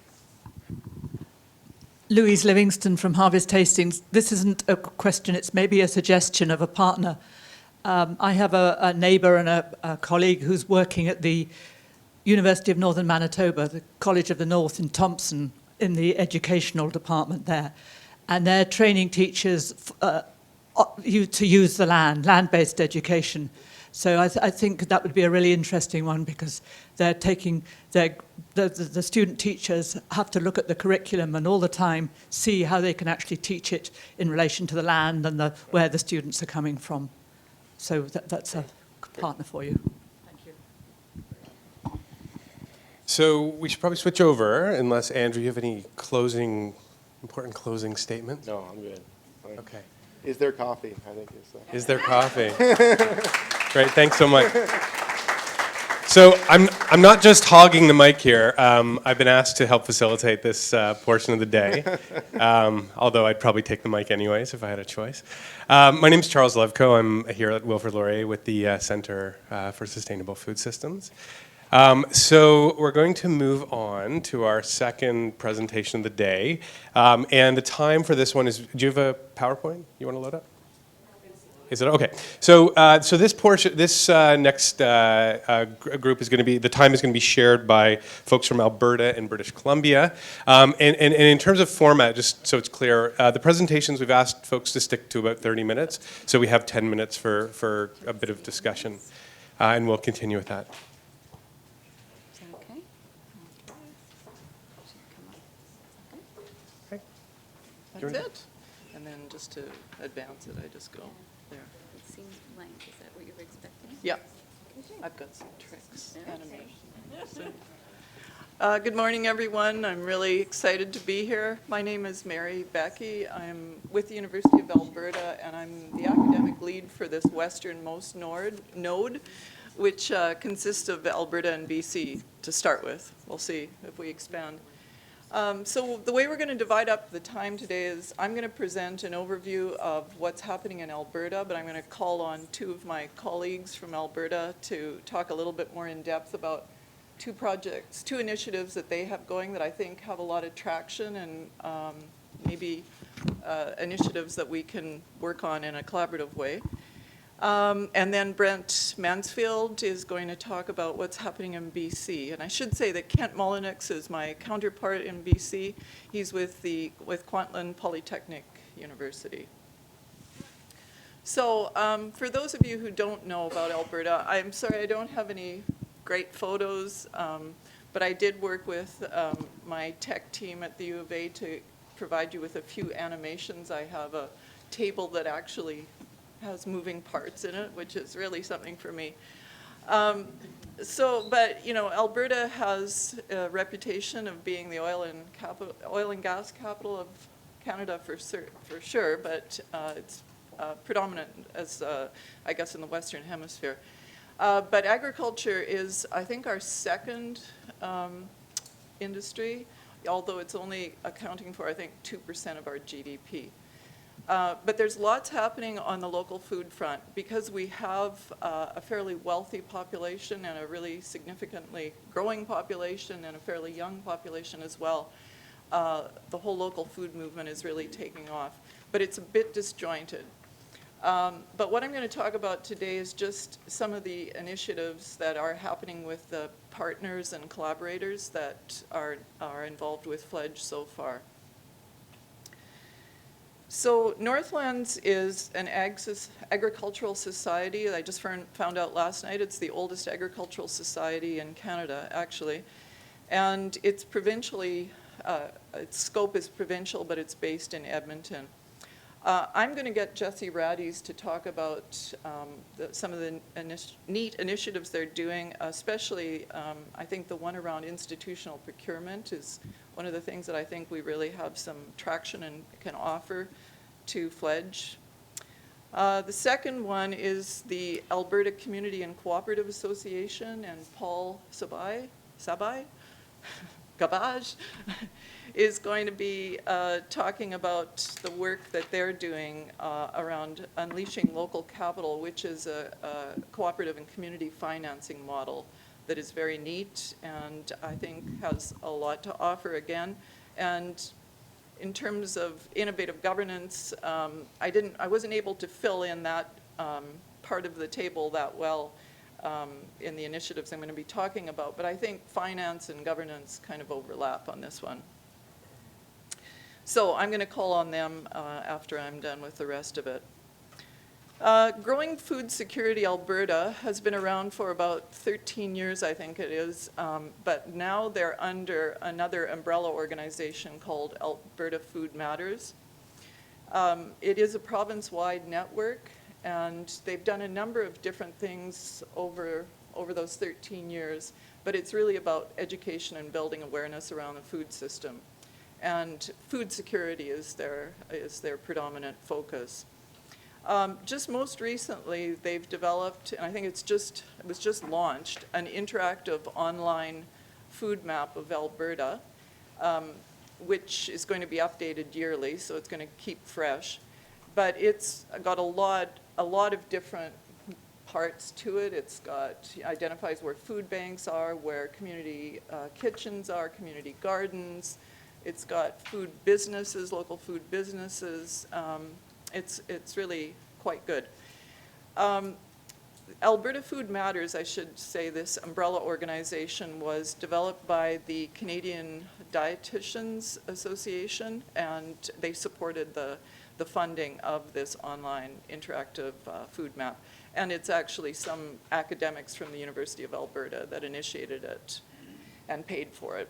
Louise Livingston from Harvest Hastings. This isn't a question, it's maybe a suggestion of a partner. I have a neighbour and a colleague who's working at the University of Northern Manitoba, the College of the North in Thompson, in the educational department there. And they're training teachers to use the land-based education. So I think that would be a really interesting one because they're taking, the student teachers have to look at the curriculum and all the time see how they can actually teach it in relation to the land and where the students are coming from. So that's a partner for you. Thank you. So we should probably switch over, unless, Andrew, you have any important closing statements? No, I'm good. Okay. Is there coffee, I think Is there coffee? Great, thanks so much. So I'm not just hogging the mic here. I've been asked to help facilitate this portion of the day, although I'd probably take the mic anyways if I had a choice. My name is Charles Levko. I'm here at Wilfrid Laurier with the Center for Sustainable Food Systems. So we're going to move on to our second presentation of the day. And the time for this one is, do you have a PowerPoint you want to load up? Is it okay? So, so this portion, this next group is going to be, the time is going to be shared by folks from Alberta and British Columbia. And in terms of format, just so it's clear, the presentations we've asked folks to stick to about 30 minutes, so we have 10 minutes for a bit of discussion, and we'll continue with that. Okay. That's it. And then just to advance it, I just go there. It seems blank. Is that what you were expecting? Yeah, Okay. I've got some tricks, Okay. animation. Good morning, everyone. I'm really excited to be here. My name is Mary Becky. I'm with the University of Alberta, and I'm the academic lead for this westernmost node, which consists of Alberta and BC to start with. We'll see if we expand. So the way we're going to divide up the time today is I'm going to present an overview of what's happening in Alberta, but I'm going to call on two of my colleagues from Alberta to talk a little bit more in depth about two projects, two initiatives that they have going that I think have a lot of traction and maybe initiatives that we can work on in a collaborative way. And then Brent Mansfield is going to talk about what's happening in BC. And I should say that Kent Mullinix is my counterpart in BC. He's with Kwantlen Polytechnic University. So for those of you who don't know about Alberta, I'm sorry I don't have any great photos, but I did work with my tech team at the U of A to provide you with a few animations. I have a table that actually has moving parts in it, which is really something for me. But you know, Alberta has a reputation of being the oil and gas capital of Canada for sure, but it's predominant as I guess in the Western Hemisphere. But agriculture is, I think, our second industry, although it's only accounting for, I think, 2% of our GDP. But there's lots happening on the local food front because we have a fairly wealthy population and a really significantly growing population and a fairly young population as well. The whole local food movement is really taking off, but it's a bit disjointed. But what I'm going to talk about today is just some of the initiatives that are happening with the partners and collaborators that are involved with FLEdGE so far. So Northlands is an agricultural society. I just found out last night it's the oldest agricultural society in Canada, actually. And it's provincially, its scope is provincial, but it's based in Edmonton. I'm going to get Jesse Raddies to talk about some of the neat initiatives they're doing, especially I think the one around institutional procurement is one of the things that I think we really have some traction and can offer to FLEdGE. The second one is the Alberta Community and Cooperative Association, and Paul Gabaj is going to be talking about the work that they're doing around unleashing local capital, which is a cooperative and community financing model that is very neat and I think has a lot to offer again. And in terms of innovative governance, I wasn't able to fill in that part of the table that well in the initiatives I'm going to be talking about, but I think finance and governance kind of overlap on this one. So I'm going to call on them after I'm done with the rest of it. Growing Food Security Alberta has been around for about 13 years, I think it is, but now they're under another umbrella organization called Alberta Food Matters. It is a province-wide network, and they've done a number of different things over those 13 years, but it's really about education and building awareness around the food system. And food security is their predominant focus. Just most recently, they've developed, and I think it was just launched, an interactive online food map of Alberta, which is going to be updated yearly, so it's going to keep fresh. But it's got a lot of different parts to it. It identifies where food banks are, where community kitchens are, community gardens. It's got food businesses, local food businesses. It's really quite good. Alberta Food Matters, I should say, this umbrella organization was developed by the Canadian Dietitians Association, and they supported the funding of this online interactive food map. And it's actually some academics from the University of Alberta that initiated it and paid for it.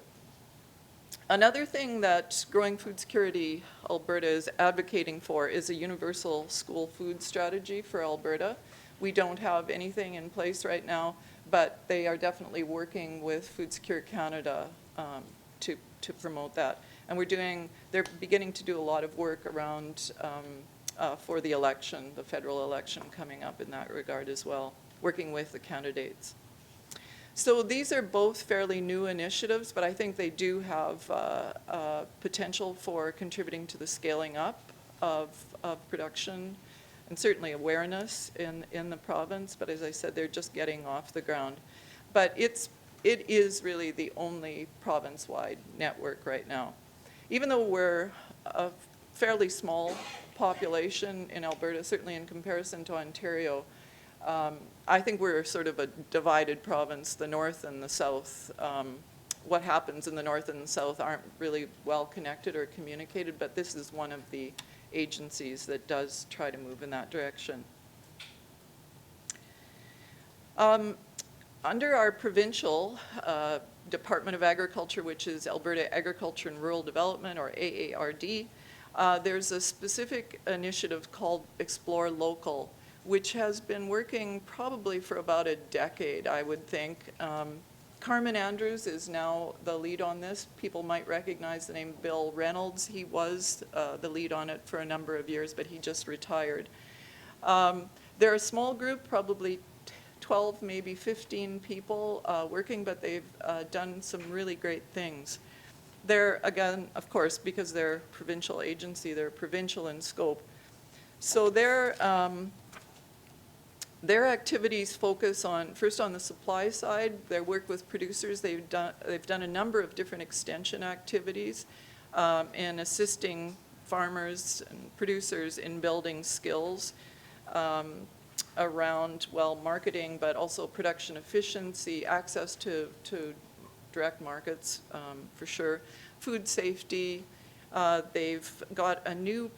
Another thing that Growing Food Security Alberta is advocating for is a universal school food strategy for Alberta. We don't have anything in place right now, but they are definitely working with Food Secure Canada to promote that. And they're beginning to do a lot of work around for the election, the federal election coming up in that regard as well, working with the candidates. So these are both fairly new initiatives, but I think they do have potential for contributing to the scaling up of production and certainly awareness in the province. But as I said, they're just getting off the ground. But it is really the only province-wide network right now. Even though we're a fairly small population in Alberta, certainly in comparison to Ontario, I think we're sort of a divided province, the north and the south. What happens in the north and the south aren't really well connected or communicated, but this is one of the agencies that does try to move in that direction. Under our provincial Department of Agriculture, which is Alberta Agriculture and Rural Development, or AARD, there's a specific initiative called Explore Local, which has been working probably for about a decade, I would think. Carmen Andrews is now the lead on this. People might recognize the name Bill Reynolds. He was the lead on it for a number of years, but he just retired. They're a small group, probably 12, maybe 15 people working, but they've done some really great things. They're, again, of course, because they're a provincial agency, they're provincial in scope. So their activities focus first on the supply side. Their work with producers, they've done a number of different extension activities in assisting farmers and producers in building skills around, well, marketing, but also production efficiency, access to direct markets for sure, food safety. They've got a new,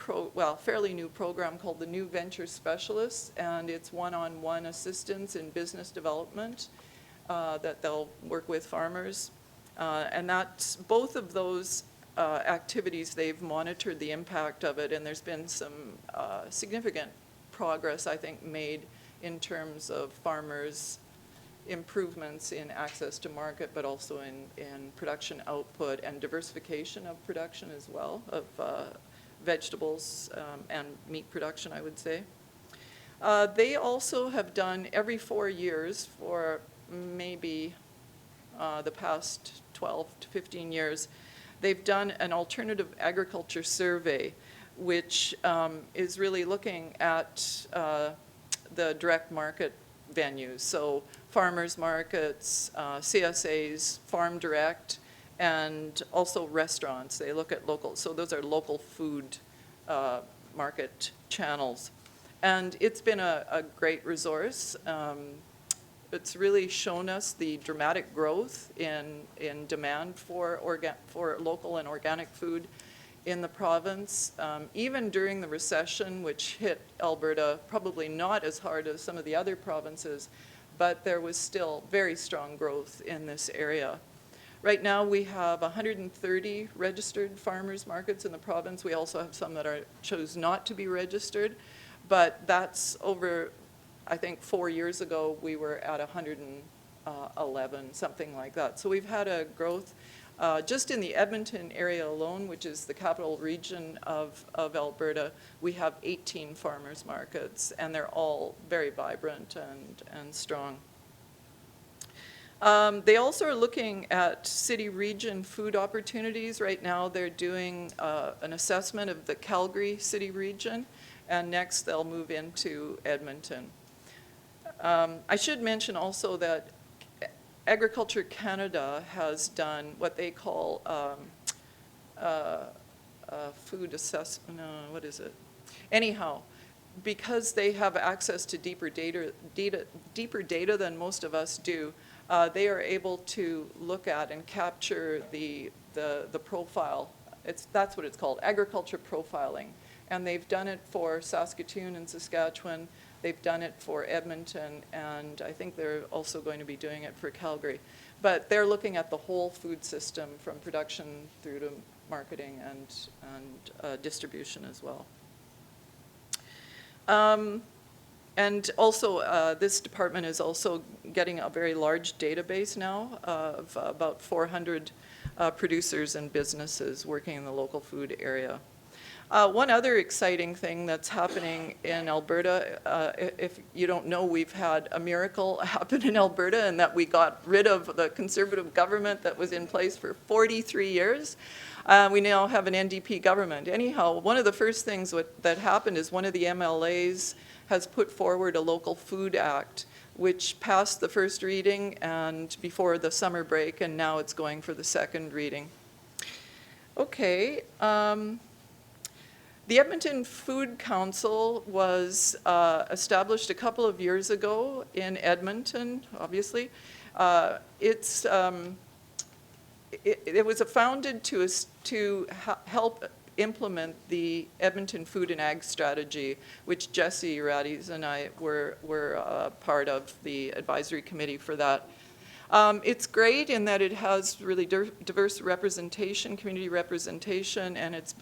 fairly new program called the New Venture Specialists, and it's one-on-one assistance in business development that they'll work with farmers. And that's both of those activities, they've monitored the impact of it, and there's been some significant progress, I think, made in terms of farmers' improvements in access to market, but also in production output and diversification of production as well, of vegetables and meat production, I would say. They also have done every 4 years for maybe the past 12 to 15 years, they've done an alternative agriculture survey, which is really looking at the direct market venues. So farmers markets, CSAs, farm direct, and also restaurants. They look at local, so those are local food market channels. And it's been a great resource. It's really shown us the dramatic growth in demand for local and organic food in the province, even during the recession, which hit Alberta probably not as hard as some of the other provinces, but there was still very strong growth in this area. Right now we have 130 registered farmers markets in the province. We also have some that chose not to be registered, but that's over, I think 4 years ago we were at 111, something like that. So we've had a growth. Just in the Edmonton area alone, which is the capital region of Alberta, we have 18 farmers markets, and they're all very vibrant and strong. They also are looking at city-region food opportunities. Right now they're doing an assessment of the Calgary city region, and next they'll move into Edmonton. I should mention also that Agriculture Canada has done what they call food assessment, no, what is it? Anyhow, because they have access to deeper data than most of us do, they are able to look at and capture the profile. That's what it's called, agriculture profiling. And they've done it for Saskatoon and Saskatchewan. They've done it for Edmonton, and I think they're also going to be doing it for Calgary. But they're looking at the whole food system from production through to marketing and distribution as well. And also, this department is also getting a very large database now of about 400 producers and businesses working in the local food area. One other exciting thing that's happening in Alberta, if you don't know, we've had a miracle happen in Alberta, and that we got rid of the Conservative government that was in place for 43 years. We now have an NDP government. Anyhow, one of the first things that happened is one of the MLAs has put forward a Local Food Act, which passed the first reading and before the summer break, and now it's going for the second reading. Okay. The Edmonton Food Council was established a couple of years ago in Edmonton, obviously. It was founded to help implement the Edmonton Food and Ag Strategy, which Jesse Radis and I were part of the advisory committee for that. It's great in that it has really diverse representation, community representation, and it's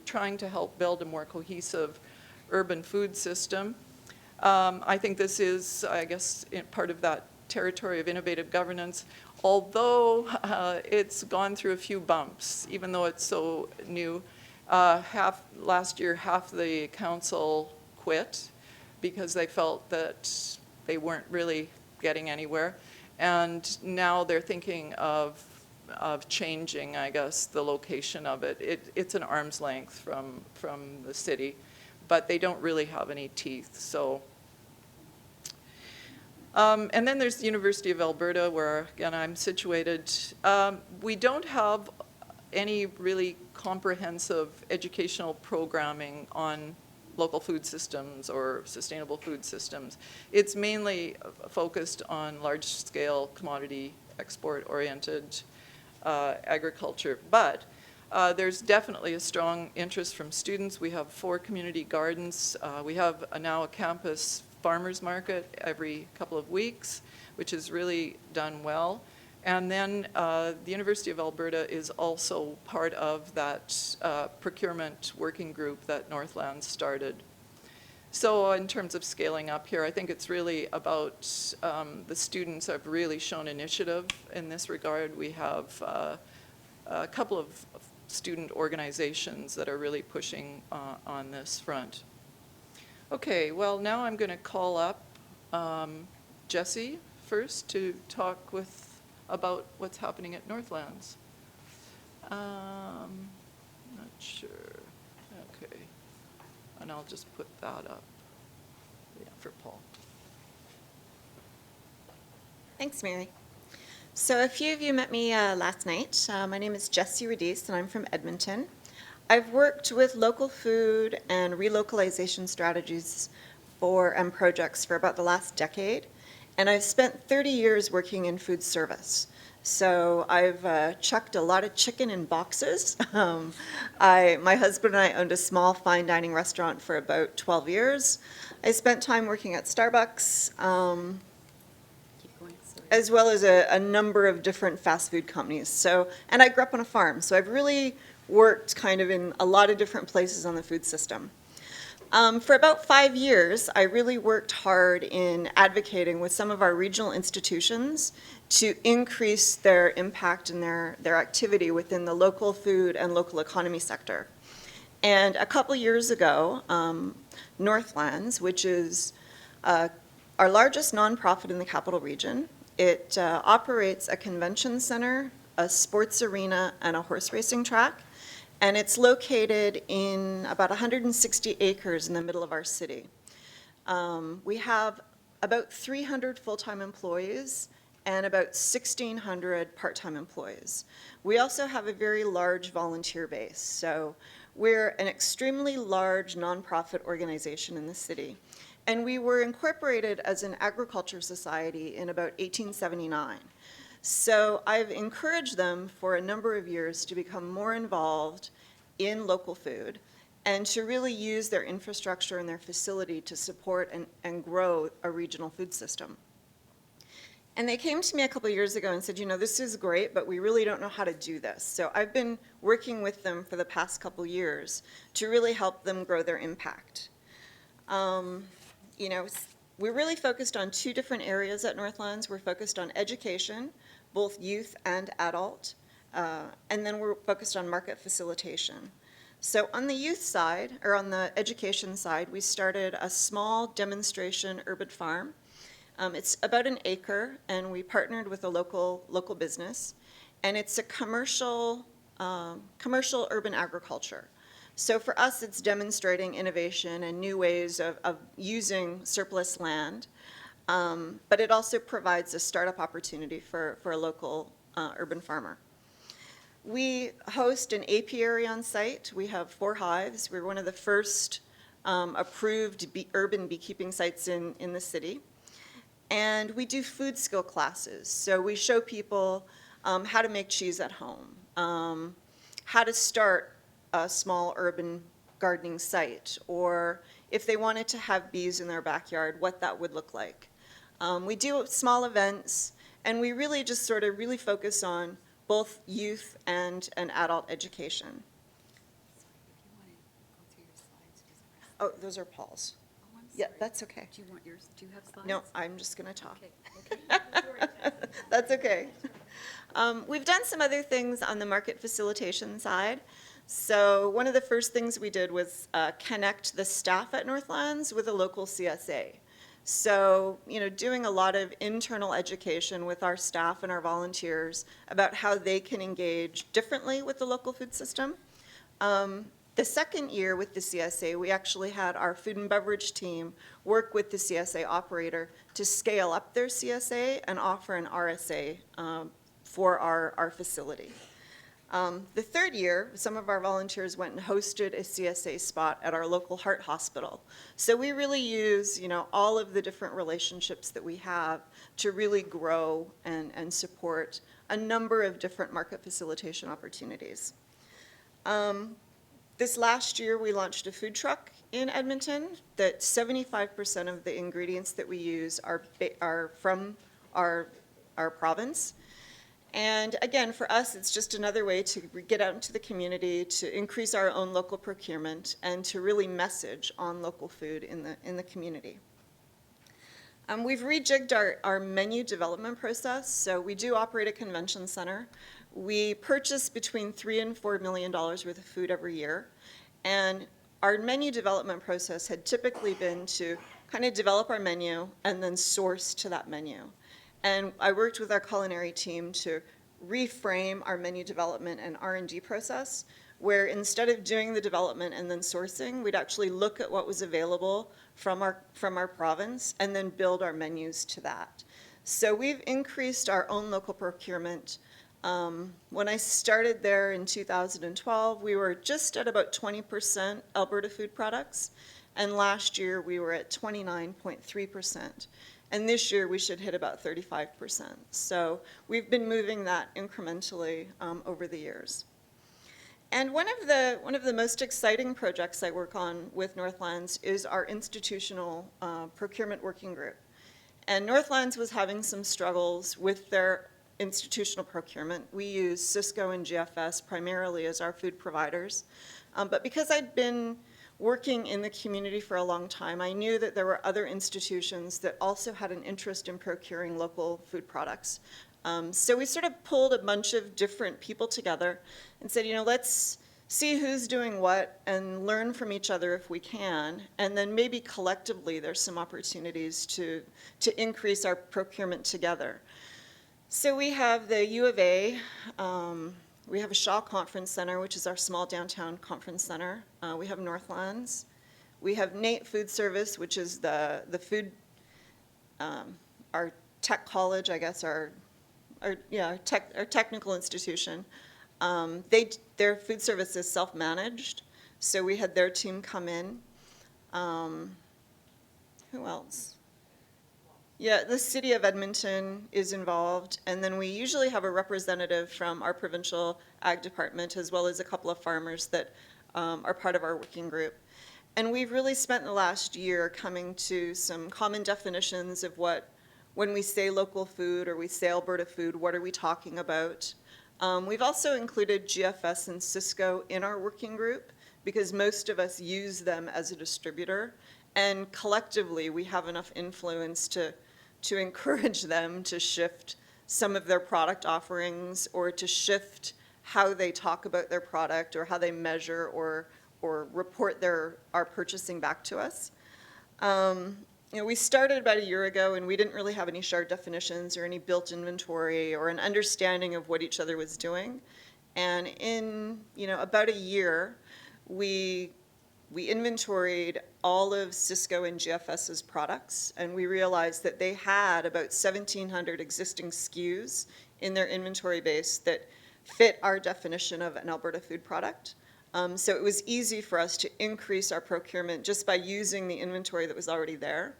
trying to help build a more cohesive urban food system. I think this is, I guess, part of that territory of innovative governance, although it's gone through a few bumps, even though it's so new. Last year, half the council quit because they felt that they weren't really getting anywhere. And now they're thinking of changing, I guess, the location of it. It's an arm's length from the city, but they don't really have any teeth. So, and then there's the University of Alberta, where again I'm situated. We don't have any really comprehensive educational programming on local food systems or sustainable food systems. It's mainly focused on large-scale commodity export-oriented agriculture, but there's definitely a strong interest from students. We have 4 community gardens. We have now a campus farmers market every couple of weeks, which has really done well. And then the University of Alberta is also part of that procurement working group that Northland started. So in terms of scaling up here, I think it's really about the students have really shown initiative in this regard. We have a couple of student organizations that are really pushing on this front. Okay, well now I'm going to call up Jesse first to talk about what's happening at Northlands. Not sure. Okay. And I'll just put that up for Paul. Thanks, Mary. So a few of you met me last night. My name is Jessie Radis, and I'm from Edmonton. I've worked with local food and relocalization strategies and projects for about the last decade. And I've spent 30 years working in food service. So I've chucked a lot of chicken in boxes. My husband and I owned a small fine dining restaurant for about 12 years. I spent time working at Starbucks, as well as a number of different fast food companies. And I grew up on a farm, so I've really worked kind of in a lot of different places on the food system. For about 5 years, I really worked hard in advocating with some of our regional institutions to increase their impact and their activity within the local food and local economy sector. And a couple years ago, Northlands, which is our largest nonprofit in the capital region, it operates a convention center, a sports arena, and a horse racing track. And it's located in about 160 acres in the middle of our city. We have about 300 full-time employees and about 1,600 part-time employees. We also have a very large volunteer base. So we're an extremely large nonprofit organization in the city. And we were incorporated as an agriculture society in about 1879. So I've encouraged them for a number of years to become more involved in local food and to really use their infrastructure and their facility to support and grow a regional food system. And they came to me a couple of years ago and said, you know, this is great, but we really don't know how to do this. So I've been working with them for the past couple years to really help them grow their impact. You know, we're really focused on two different areas at Northlands. We're focused on education, both youth and adult, and then we're focused on market facilitation. So on the youth side, or on the education side, we started a small demonstration urban farm. It's about an acre, and we partnered with a local business, and it's a commercial urban agriculture. So for us, it's demonstrating innovation and new ways of using surplus land, but it also provides a startup opportunity for a local urban farmer. We host an apiary on site. We have 4 hives. We're one of the first approved urban beekeeping sites in the city. And we do food skill classes. So we show people how to make cheese at home, how to start a small urban gardening site, or if they wanted to have bees in their backyard, what that would look like. We do small events, and we really just sort of really focus on both youth and adult education. Oh, those are Paul's. Oh, I'm Yeah, sorry. that's okay. Do you want yours, do you have slides? No, I'm just going to talk. Okay. That's okay. We've done some other things on the market facilitation side. So one of the first things we did was connect the staff at Northlands with a local CSA. So, you know, doing a lot of internal education with our staff and our volunteers about how they can engage differently with the local food system. The second year with the CSA, we actually had our food and beverage team work with the CSA operator to scale up their CSA and offer an RSA for our facility. The third year, some of our volunteers went and hosted a CSA spot at our local heart hospital. So we really use, you know, all of the different relationships that we have to really grow and support a number of different market facilitation opportunities. This last year, we launched a food truck in Edmonton that 75% of the ingredients that we use are from our province. And again, for us, it's just another way to get out into the community, to increase our own local procurement, and to really message on local food in the community. We've rejigged our menu development process. So we do operate a convention center. We purchase between $3 and $4 million worth of food every year. And our menu development process had typically been to kind of develop our menu and then source to that menu. And I worked with our culinary team to reframe our menu development and R&D process, where instead of doing the development and then sourcing, we'd actually look at what was available from our province and then build our menus to that. So we've increased our own local procurement. When I started there in 2012, we were just at about 20% Alberta food products, and last year we were at 29.3%. And this year we should hit about 35%. So we've been moving that incrementally over the years. And one of the most exciting projects I work on with Northlands is our institutional procurement working group. And Northlands was having some struggles with their institutional procurement. We use Cisco and GFS primarily as our food providers. But because I'd been working in the community for a long time, I knew that there were other institutions that also had an interest in procuring local food products. So we sort of pulled a bunch of different people together and said, let's see who's doing what and learn from each other if we can. And then maybe collectively there's some opportunities to increase our procurement together. So we have the U of A, we have a Shaw Conference Center, which is our small downtown conference center. We have Northlands. We have Nate Food Service, which is the food, our tech college, I guess, our technical institution. Their food service is self-managed, so we had their team come in. Who else? Yeah, the city of Edmonton is involved, and then we usually have a representative from our provincial ag department, as well as a couple of farmers that are part of our working group. And we've really spent the last year coming to some common definitions of when we say local food or we say Alberta food, what are we talking about? We've also included GFS and Cisco in our working group because most of us use them as a distributor, and collectively we have enough influence to encourage them to shift some of their product offerings or to shift how they talk about their product or how they measure or report our purchasing back to us. We started about a year ago and we didn't really have any shared definitions or any built inventory or an understanding of what each other was doing. And in about a year, we inventoried all of Cisco and GFS's products, and we realized that they had about 1,700 existing SKUs in their inventory base that fit our definition of an Alberta food product. So it was easy for us to increase our procurement just by using the inventory that was already there.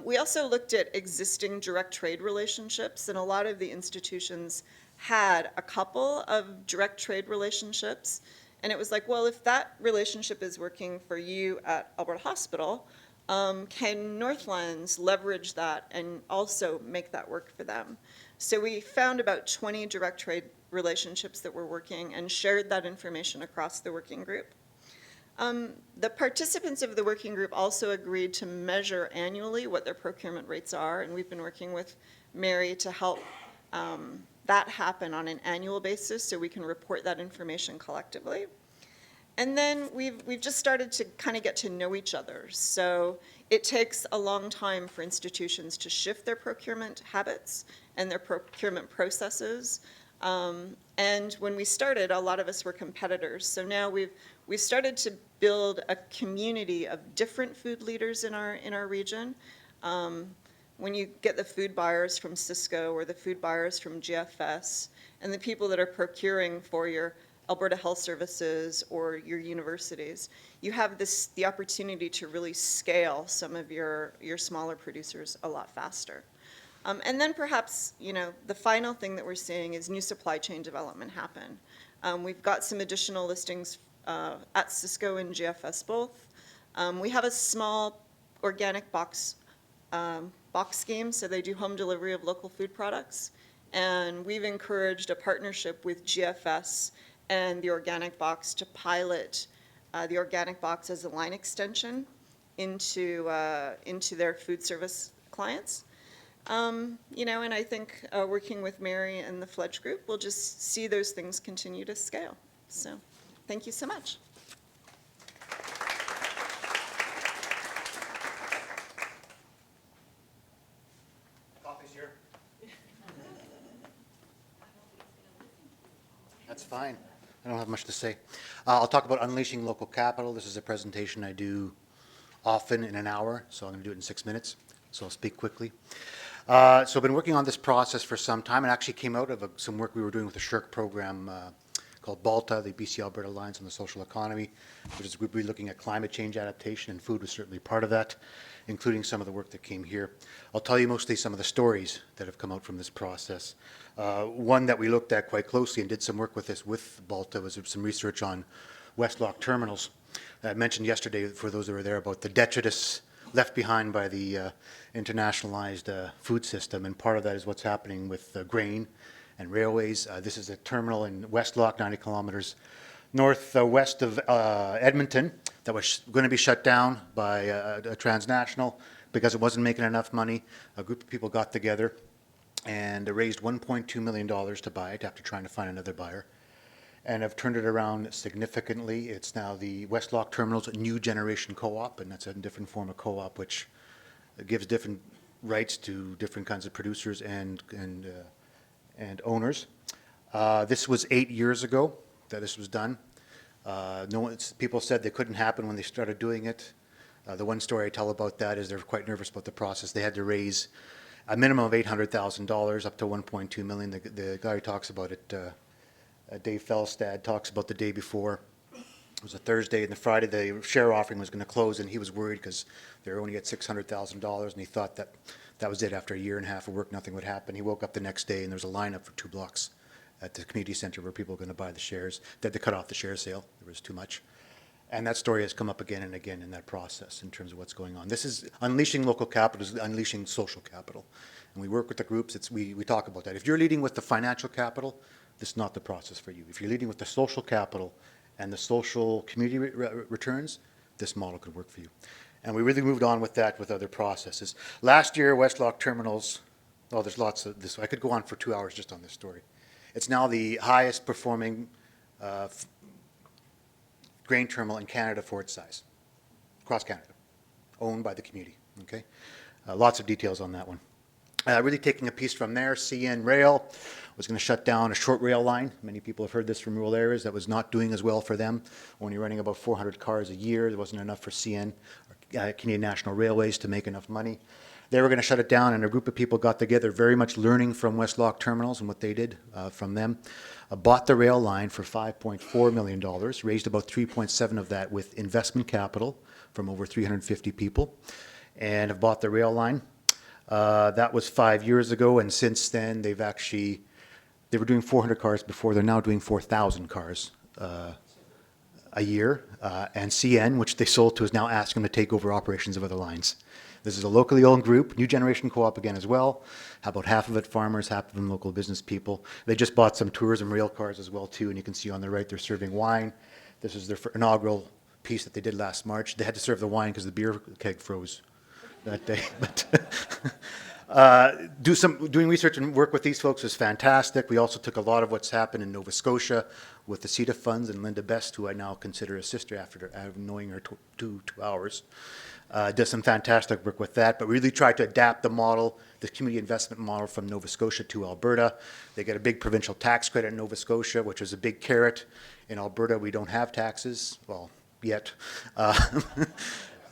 We also looked at existing direct trade relationships, and a lot of the institutions had a couple of direct trade relationships. And it was like, well, if that relationship is working for you at Alberta Hospital, can Northlands leverage that and also make that work for them? So we found about 20 direct trade relationships that were working and shared that information across the working group. The participants of the working group also agreed to measure annually what their procurement rates are, and we've been working with Mary to help that happen on an annual basis so we can report that information collectively. And then we've just started to kind of get to know each other. So it takes a long time for institutions to shift their procurement habits and their procurement processes. And when we started, a lot of us were competitors. So now we've started to build a community of different food leaders in our region. When you get the food buyers from Cisco or the food buyers from GFS and the people that are procuring for your Alberta Health Services or your universities, you have the opportunity to really scale some of your smaller producers a lot faster. And then perhaps, the final thing that we're seeing is new supply chain development happen. We've got some additional listings at Cisco and GFS both. We have a small organic box scheme, so they do home delivery of local food products. And we've encouraged a partnership with GFS and the organic box to pilot the organic box as a line extension into their food service clients. And I think working with Mary and the FLEdGE group, we'll just see those things continue to scale. So thank you so much. Coffee's here. That's fine. I don't have much to say. I'll talk about unleashing local capital. This is a presentation I do often in an hour, so I'm going to do it in 6 minutes. So I'll speak quickly. So I've been working on this process for some time. It actually came out of some work we were doing with a SHRC program called BALTA, the BC Alberta Alliance on the Social Economy, which is a group looking at climate change adaptation, and food was certainly part of that, including some of the work that came here. I'll tell you mostly some of the stories that have come out from this process. One that we looked at quite closely and did some work with this with BALTA was some research on West Loch terminals. I mentioned yesterday, for those that were there, about the detritus left behind by the internationalized food system, and part of that is what's happening with grain and railways. This is a terminal in West Loch, 90 kilometers northwest of Edmonton, that was going to be shut down by a transnational because it wasn't making enough money. A group of people got together and raised $1.2 million to buy it after trying to find another buyer, and have turned it around significantly. It's now the West Loch Terminal's new generation co-op, and that's a different form of co-op which gives different rights to different kinds of producers and owners. This was 8 years ago that this was done. People said they couldn't happen when they started doing it. The one story I tell about that is they're quite nervous about the process. They had to raise a minimum of $800,000 up to $1.2 million. The guy who talks about it, Dave Felstad, talks about the day before. It was a Thursday, and the Friday the share offering was going to close, and he was worried because they were only at $600,000, and he thought that that was it. After a year and a half of work, nothing would happen. He woke up the next day, and there was a lineup for 2 blocks at the community center where people were going to buy the shares. They had to cut off the share sale. There was too much. And that story has come up again and again in that process in terms of what's going on. This is unleashing local capital, is unleashing social capital. And we work with the groups, we talk about that. If you're leading with the financial capital, this is not the process for you. If you're leading with the social capital and the social community returns, this model could work for you. And we really moved on with that with other processes. Last year, West Loch Terminals, oh, there's lots of this. I could go on for 2 hours just on this story. It's now the highest performing grain terminal in Canada for its size, across Canada, owned by the community, okay? Lots of details on that one. Really taking a piece from there, CN Rail was going to shut down a short rail line. Many people have heard this from rural areas. That was not doing as well for them. Only running about 400 cars a year. There wasn't enough for CN, Canadian National Railways, to make enough money. They were going to shut it down, and a group of people got together, very much learning from West Loch Terminals and what they did from them. Bought the rail line for $5.4 million, raised about 3.7 of that with investment capital from over 350 people, and have bought the rail line. That was 5 years ago, and since then they were doing 400 cars before. They're now doing 4,000 cars a year. And CN, which they sold to, is now asking them to take over operations of other lines. This is a locally owned group, new generation co-op again as well. About half of it farmers, half of them local business people. They just bought some tourism rail cars as well too, and you can see on the right they're serving wine. This is their inaugural piece that they did last March. They had to serve the wine because the beer keg froze that day. But doing research and work with these folks is fantastic. We also took a lot of what's happened in Nova Scotia with the CETA funds and Linda Best, who I now consider a sister after knowing her 2 hours. Does some fantastic work with that, but really tried to adapt the model, the community investment model from Nova Scotia to Alberta. They get a big provincial tax credit in Nova Scotia, which is a big carrot. In Alberta, we don't have taxes, well, yet.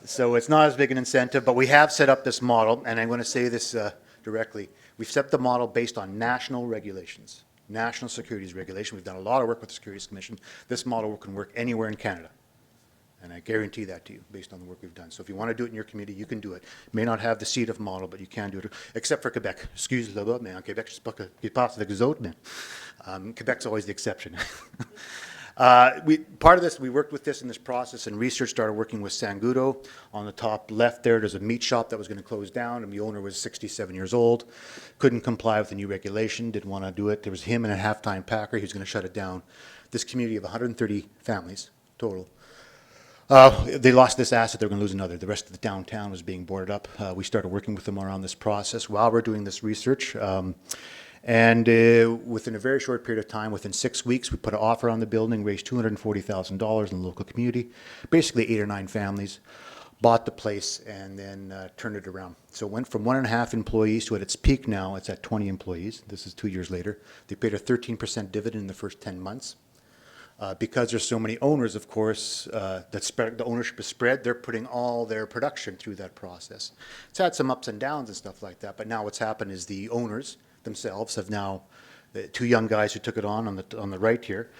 So it's not as big an incentive, but we have set up this model, and I'm going to say this directly. We've set up the model based on national regulations, national securities regulation. We've done a lot of work with the Securities Commission. This model can work anywhere in Canada, and I guarantee that to you based on the work we've done. So if you want to do it in your community, you can do it. May not have the CETA model, but you can do it, except for Quebec. Excuse-le, mais en Québec, je sais pas que il passe avec les autres, mais Quebec's always the exception. Part of this, we worked with this in this process and research, started working with Sangudo. On the top left there's a meat shop that was going to close down, and the owner was 67 years old, couldn't comply with the new regulation, didn't want to do it. There was him and a half-time packer. He was going to shut it down. This community of 130 families total. They lost this asset, they're going to lose another. The rest of the downtown was being boarded up. We started working with them around this process while we're doing this research. And within a very short period of time, within 6 weeks, we put an offer on the building, raised $240,000 in the local community, basically 8 or 9 families, bought the place, and then turned it around. So it went from 1.5 employees to at its peak now, it's at 20 employees. This is 2 years later. They paid a 13% dividend in the first 10 months. Because there's so many owners, of course, the ownership is spread, they're putting all their production through that process. It's had some ups and downs and stuff like that, but now what's happened is the owners themselves have now, the 2 young guys who took it on the right here,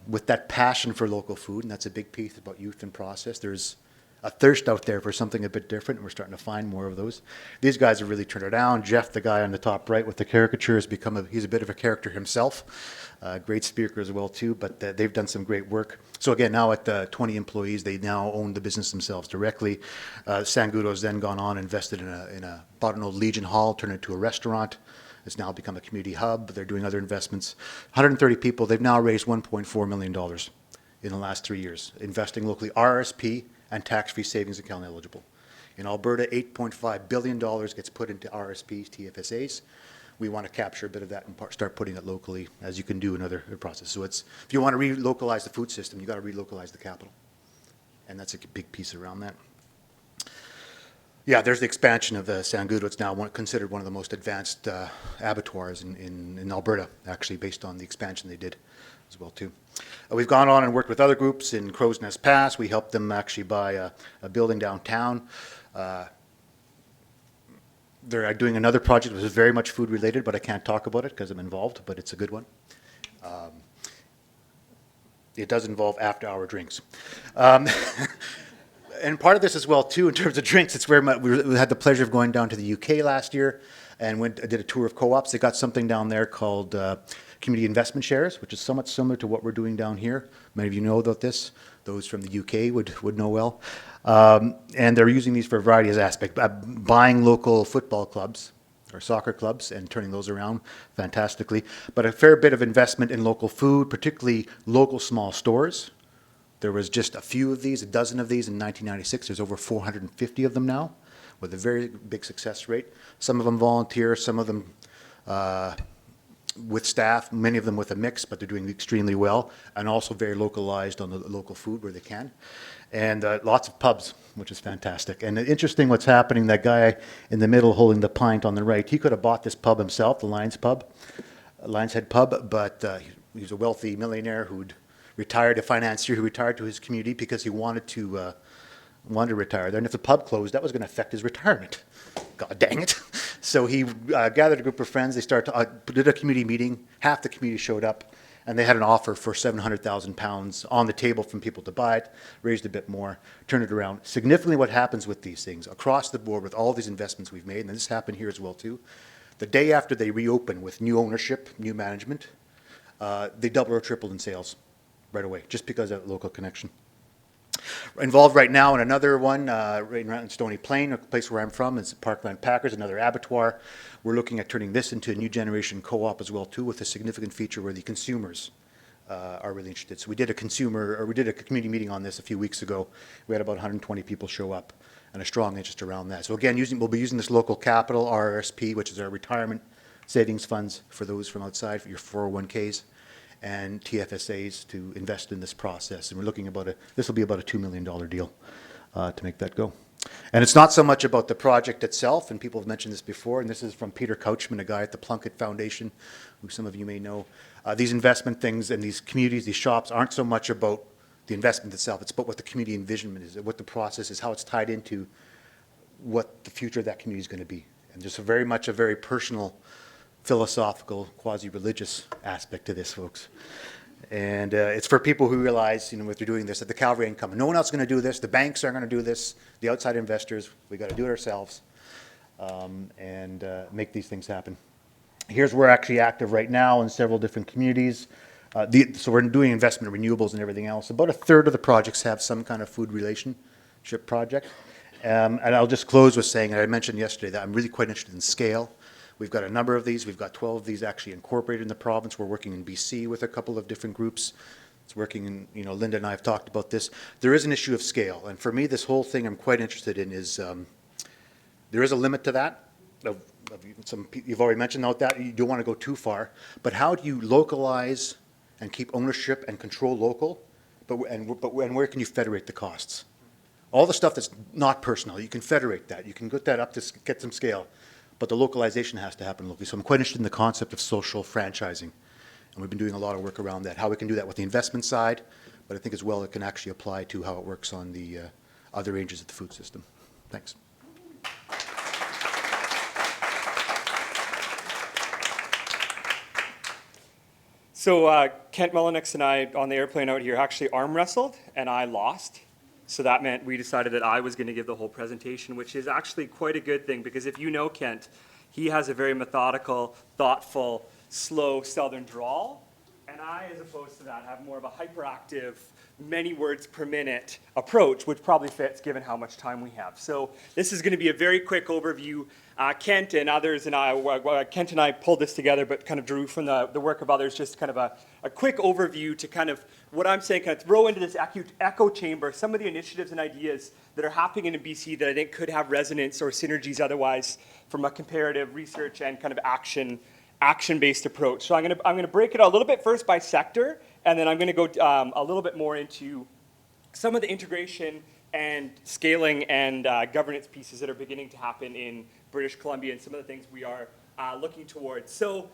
with that passion for local food, and that's a big piece about youth and process. There's a thirst out there for something a bit different, and we're starting to find more of those. These guys have really turned it down. Jeff, the guy on the top right with the caricature, has become he's a bit of a character himself. Great speaker as well too, but they've done some great work. So again, now at 20 employees, they now own the business themselves directly. Sangudo's then gone on, invested bought an old Legion Hall, turned it into a restaurant. It's now become a community hub. They're doing other investments. 130 people. They've now raised $1.4 million in the last 3 years, investing locally, RSP and tax-free savings account eligible. In Alberta, $8.5 billion gets put into RSPs, TFSAs. we want to capture a bit of that and start putting it locally, as you can do in other processes. So it's, if you want to relocalize the food system, you got to relocalize the capital. And that's a big piece around that. Yeah, there's the expansion of Sangudo. It's now considered one of the most advanced abattoirs in Alberta, actually, based on the expansion they did as well, too. We've gone on and worked with other groups in Crow's Nest Pass. We helped them actually buy a building downtown. They're doing another project which is very much food related, but I can't talk about it because I'm involved, but it's a good one. It does involve after-hour drinks. And part of this as well, too, in terms of drinks, it's where we had the pleasure of going down to the UK last year and did a tour of co-ops. They got something down there called Community Investment Shares, which is somewhat similar to what we're doing down here. Many of you know about this. Those from the UK would know well. And they're using these for a variety of aspects. Buying local football clubs or soccer clubs and turning those around fantastically. But a fair bit of investment in local food, particularly local small stores. There was just a few of these, a dozen of these in 1996. There's over 450 of them now, with a very big success rate. Some of them volunteer, some of them with staff, many of them with a mix, but they're doing extremely well, and also very localized on the local food where they can. And lots of pubs, which is fantastic. And interesting what's happening, that guy in the middle holding the pint on the right, he could have bought this pub himself, the Lions Head Pub, but he's a wealthy millionaire who'd retired, a financier who retired to his community because he wanted to retire there. And if the pub closed, that was going to affect his retirement. God dang it. So he gathered a group of friends. They did a community meeting. Half the community showed up, and they had an offer for £700,000 on the table from people to buy it, raised a bit more, turned it around. Significantly what happens with these things across the board with all these investments we've made, and this happened here as well too, the day after they reopen with new ownership, new management, they double or triple in sales right away, just because of that local connection. Involved right now in another one, right around in Stony Plain, a place where I'm from, is Parkland Packers, another abattoir. We're looking at turning this into a new generation co-op as well too, with a significant feature where the consumers are really interested. So we did a community meeting on this a few weeks ago. We had about 120 people show up, and a strong interest around that. So again, we'll be using this local capital, RRSP, which is our retirement savings funds for those from outside, for your 401ks. And TFSAs to invest in this process. And we're looking this will be about a $2 million deal to make that go. And it's not so much about the project itself, and people have mentioned this before, and this is from Peter Couchman, a guy at the Plunkett Foundation, who some of you may know. These investment things and these communities, these shops, aren't so much about the investment itself, it's about what the community envisionment is, what the process is, how it's tied into what the future of that community is going to be. And just very much a very personal, philosophical, quasi-religious aspect to this, folks. And it's for people who realize, what they're doing this, that the Calvary ain't coming. No one else is going to do this. The banks aren't going to do this. The outside investors, we got to do it ourselves and make these things happen. Here's where we're actually active right now in several different communities. So we're doing investment in renewables and everything else. About a third of the projects have some kind of food relationship project. And I'll just close with saying, and I mentioned yesterday, that I'm really quite interested in scale. We've got a number of these. We've got 12 of these actually incorporated in the province. We're working in BC with a couple of different groups. It's working in, Linda and I have talked about this. There is an issue of scale. And for me, this whole thing I'm quite interested in is there is a limit to that. You've already mentioned that you don't want to go too far. But how do you localize and keep ownership and control local? And where can you federate the costs? All the stuff that's not personal, you can federate that. You can get that up to get some scale. But the localization has to happen locally. So I'm quite interested in the concept of social franchising. And we've been doing a lot of work around that, how we can do that with the investment side, but I think as well it can actually apply to how it works on the other ranges of the food system. Thanks. So Kent Mullenix and I, on the airplane out here, actually arm wrestled, and I lost. So that meant we decided that I was going to give the whole presentation, which is actually quite a good thing, because if you know Kent, he has a very methodical, thoughtful, slow southern drawl. And I, as opposed to that, have more of a hyperactive, many words per minute approach, which probably fits given how much time we have. So this is going to be a very quick overview. Kent and others and Kent and I pulled this together, but kind of drew from the work of others, just kind of a quick overview to kind of what I'm saying, kind of throw into this echo chamber some of the initiatives and ideas that are happening in BC that I think could have resonance or synergies otherwise from a comparative research and kind of action-based approach. So I'm going to break it a little bit first by sector, and then I'm going to go a little bit more into some of the integration and scaling and governance pieces that are beginning to happen in British Columbia and some of the things we are looking towards. So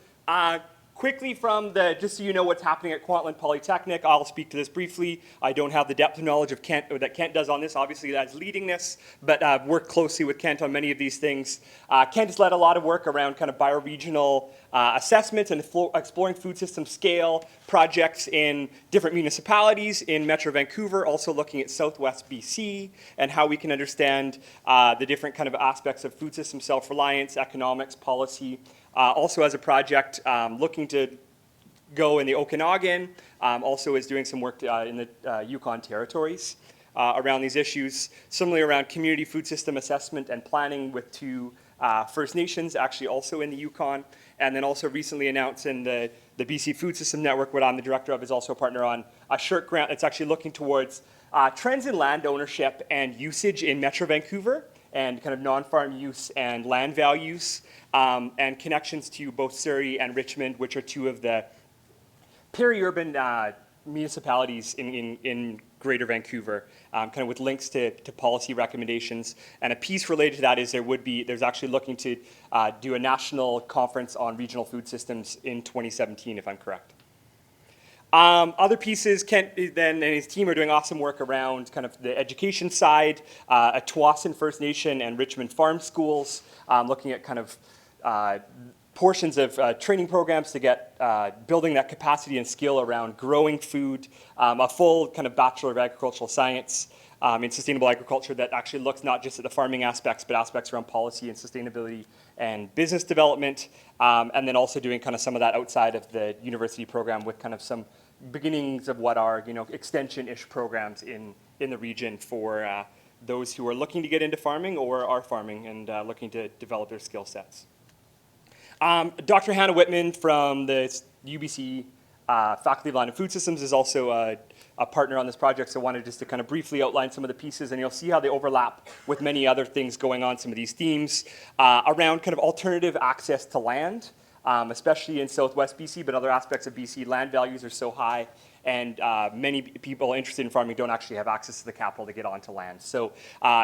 quickly from just so you know what's happening at Kwantlen Polytechnic, I'll speak to this briefly. I don't have the depth of knowledge of Kent that Kent does on this. Obviously, that's leading this, but I've worked closely with Kent on many of these things. Kent has led a lot of work around kind of bioregional assessments and exploring food system scale projects in different municipalities in Metro Vancouver, also looking at Southwest BC and how we can understand the different kind of aspects of food system self-reliance, economics, policy. Also as a project looking to go in the Okanagan, also is doing some work in the Yukon territories around these issues. Similarly around community food system assessment and planning with 2 First Nations, actually also in the Yukon. And then also recently announced in the BC Food System Network, what I'm the director of, is also a partner on a SHIRT grant that's actually looking towards trends in land ownership and usage in Metro Vancouver and kind of non-farm use and land values, and connections to both Surrey and Richmond, which are 2 of the peri-urban municipalities in Greater Vancouver, kind of with links to policy recommendations. And a piece related to that is there's actually looking to do a national conference on regional food systems in 2017, if I'm correct. Other pieces, Kent then and his team are doing awesome work around kind of the education side, at Tsawwassen First Nation and Richmond Farm Schools, looking at kind of portions of training programs to get building that capacity and skill around growing food, a full kind of Bachelor of Agricultural Science in Sustainable Agriculture that actually looks not just at the farming aspects, but aspects around policy and sustainability and business development, and then also doing kind of some of that outside of the university program with kind of some beginnings of what are, extension-ish programs in the region for those who are looking to get into farming or are farming and looking to develop their skill sets. Dr. Hannah Whitman from the UBC Faculty of Land and Food Systems is also a partner on this project, so I wanted just to kind of briefly outline some of the pieces, and you'll see how they overlap with many other things going on, some of these themes around kind of alternative access to land, especially in Southwest BC, but other aspects of BC, land values are so high, and many people interested in farming don't actually have access to the capital to get onto land. So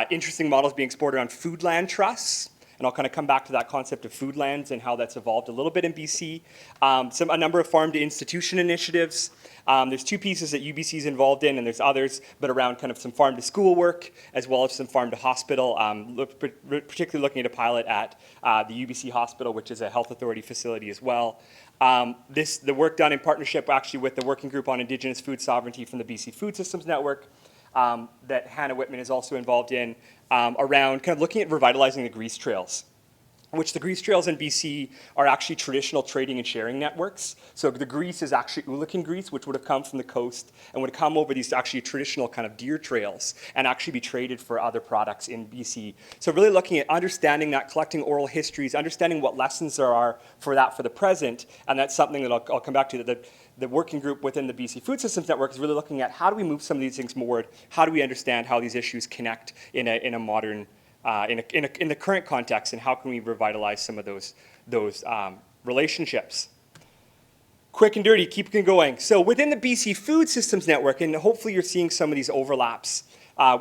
interesting models being explored around food land trusts, and I'll kind of come back to that concept of food lands and how that's evolved a little bit in BC. A number of farm to institution initiatives. There's 2 pieces that UBC is involved in, and there's others, but around kind of some farm to school work, as well as some farm to hospital, particularly looking at a pilot at the UBC Hospital, which is a health authority facility as well. The work done in partnership actually with the Working Group on Indigenous Food Sovereignty from the BC Food Systems Network, that Hannah Whitman is also involved in, around kind of looking at revitalizing the grease trails, which the grease trails in BC are actually traditional trading and sharing networks. So the grease is actually Oolakan grease, which would have come from the coast and would have come over these actually traditional kind of deer trails and actually be traded for other products in BC. So really looking at understanding that, collecting oral histories, understanding what lessons there are for that for the present, and that's something that I'll come back to, that the working group within the BC Food Systems Network is really looking at how do we move some of these things forward, how do we understand how these issues connect in a modern in the current context, and how can we revitalize some of those relationships. Quick and dirty, keep it going. So within the BC Food Systems Network, and hopefully you're seeing some of these overlaps,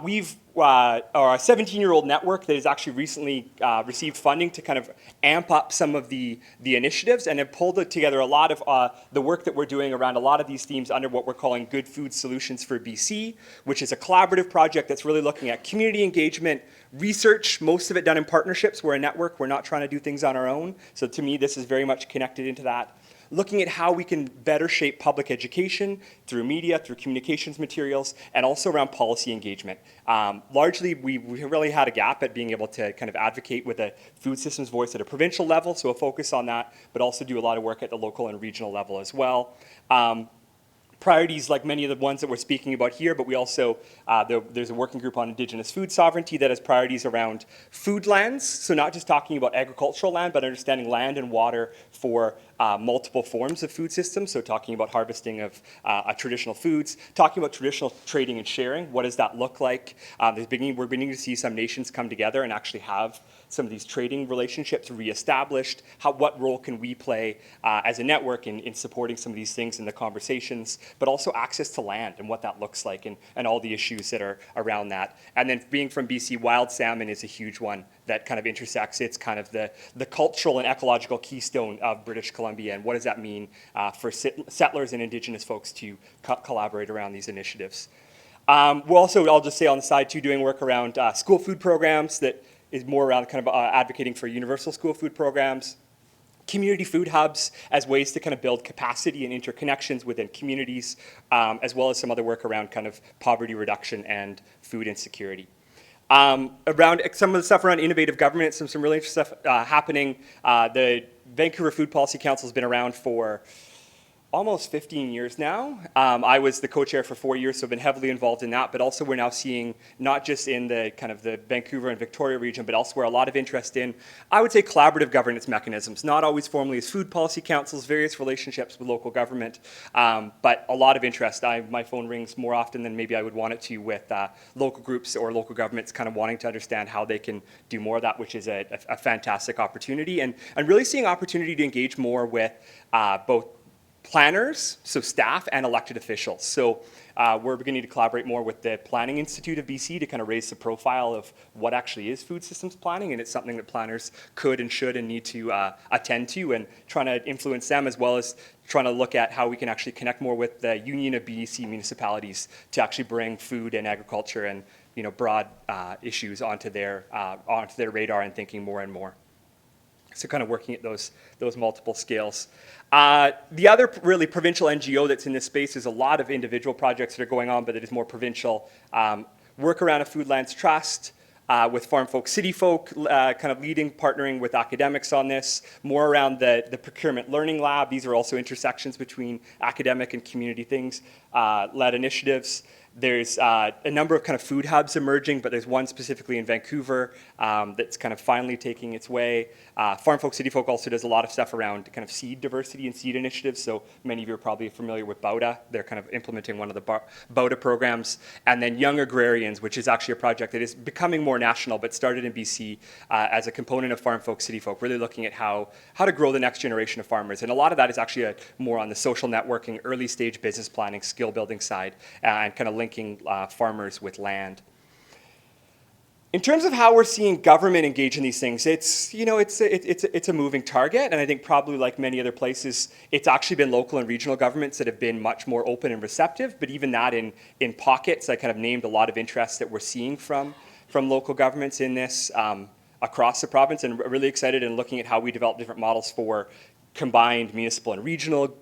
we've our 17-year-old network that has actually recently received funding to kind of amp up some of the initiatives and have pulled together a lot of the work that we're doing around a lot of these themes under what we're calling Good Food Solutions for BC, which is a collaborative project that's really looking at community engagement, research, most of it done in partnerships. We're a network. We're not trying to do things on our own. So to me, this is very much connected into that. looking at how we can better shape public education through media, through communications materials, and also around policy engagement. Largely, we really had a gap at being able to kind of advocate with a food systems voice at a provincial level, so a focus on that, but also do a lot of work at the local and regional level as well. Priorities like many of the ones that we're speaking about here, but we also, there's a working group on Indigenous food sovereignty that has priorities around food lands, so not just talking about agricultural land, but understanding land and water for multiple forms of food systems, so talking about harvesting of traditional foods, talking about traditional trading and sharing, what does that look like? We're beginning to see some nations come together and actually have some of these trading relationships reestablished. What role can we play as a network in supporting some of these things in the conversations, but also access to land and what that looks like and all the issues that are around that. And then being from BC, wild salmon is a huge one that kind of intersects. It's kind of the cultural and ecological keystone of British Columbia, and what does that mean for settlers and Indigenous folks to collaborate around these initiatives. We're also, I'll just say on the side too, doing work around school food programs that is more around kind of advocating for universal school food programs, community food hubs as ways to kind of build capacity and interconnections within communities, as well as some other work around kind of poverty reduction and food insecurity. Around some of the stuff around innovative government, some really interesting stuff happening. The Vancouver Food Policy Council has been around for almost 15 years now. I was the co-chair for 4 years, so I've been heavily involved in that, but also we're now seeing, not just in the kind of the Vancouver and Victoria region, but elsewhere, a lot of interest in, I would say, collaborative governance mechanisms, not always formally as food policy councils, various relationships with local government, but a lot of interest. My phone rings more often than maybe I would want it to with local groups or local governments kind of wanting to understand how they can do more of that, which is a fantastic opportunity, and really seeing opportunity to engage more with both planners, so staff, and elected officials. So we're beginning to collaborate more with the Planning Institute of BC to kind of raise the profile of what actually is food systems planning, and it's something that planners could and should and need to attend to, and trying to influence them, as well as trying to look at how we can actually connect more with the Union of BC municipalities to actually bring food and agriculture and broad issues onto their radar and thinking more and more. So kind of working at those multiple scales. The other really provincial NGO that's in this space is a lot of individual projects that are going on, but it is more provincial. Work around a Foodlands Trust with Farm Folk, City Folk, kind of leading, partnering with academics on this. More around the Procurement Learning Lab. These are also intersections between academic and community things, led initiatives. There's a number of kind of food hubs emerging, but there's one specifically in Vancouver that's kind of finally taking its way. Farm Folk, City Folk also does a lot of stuff around kind of seed diversity and seed initiatives. So many of you are probably familiar with BOTA. They're kind of implementing one of the BOTA programs. And then Young Agrarians, which is actually a project that is becoming more national, but started in BC as a component of Farm Folk, City Folk, really looking at how to grow the next generation of farmers. And a lot of that is actually more on the social networking, early stage business planning, skill building side, and kind of linking farmers with land. In terms of how we're seeing government engage in these things, it's a moving target, and I think probably like many other places, it's actually been local and regional governments that have been much more open and receptive. But even that, in pockets, I kind of named a lot of interests that we're seeing from local governments in this across the province, and really excited in looking at how we develop different models for combined municipal and regional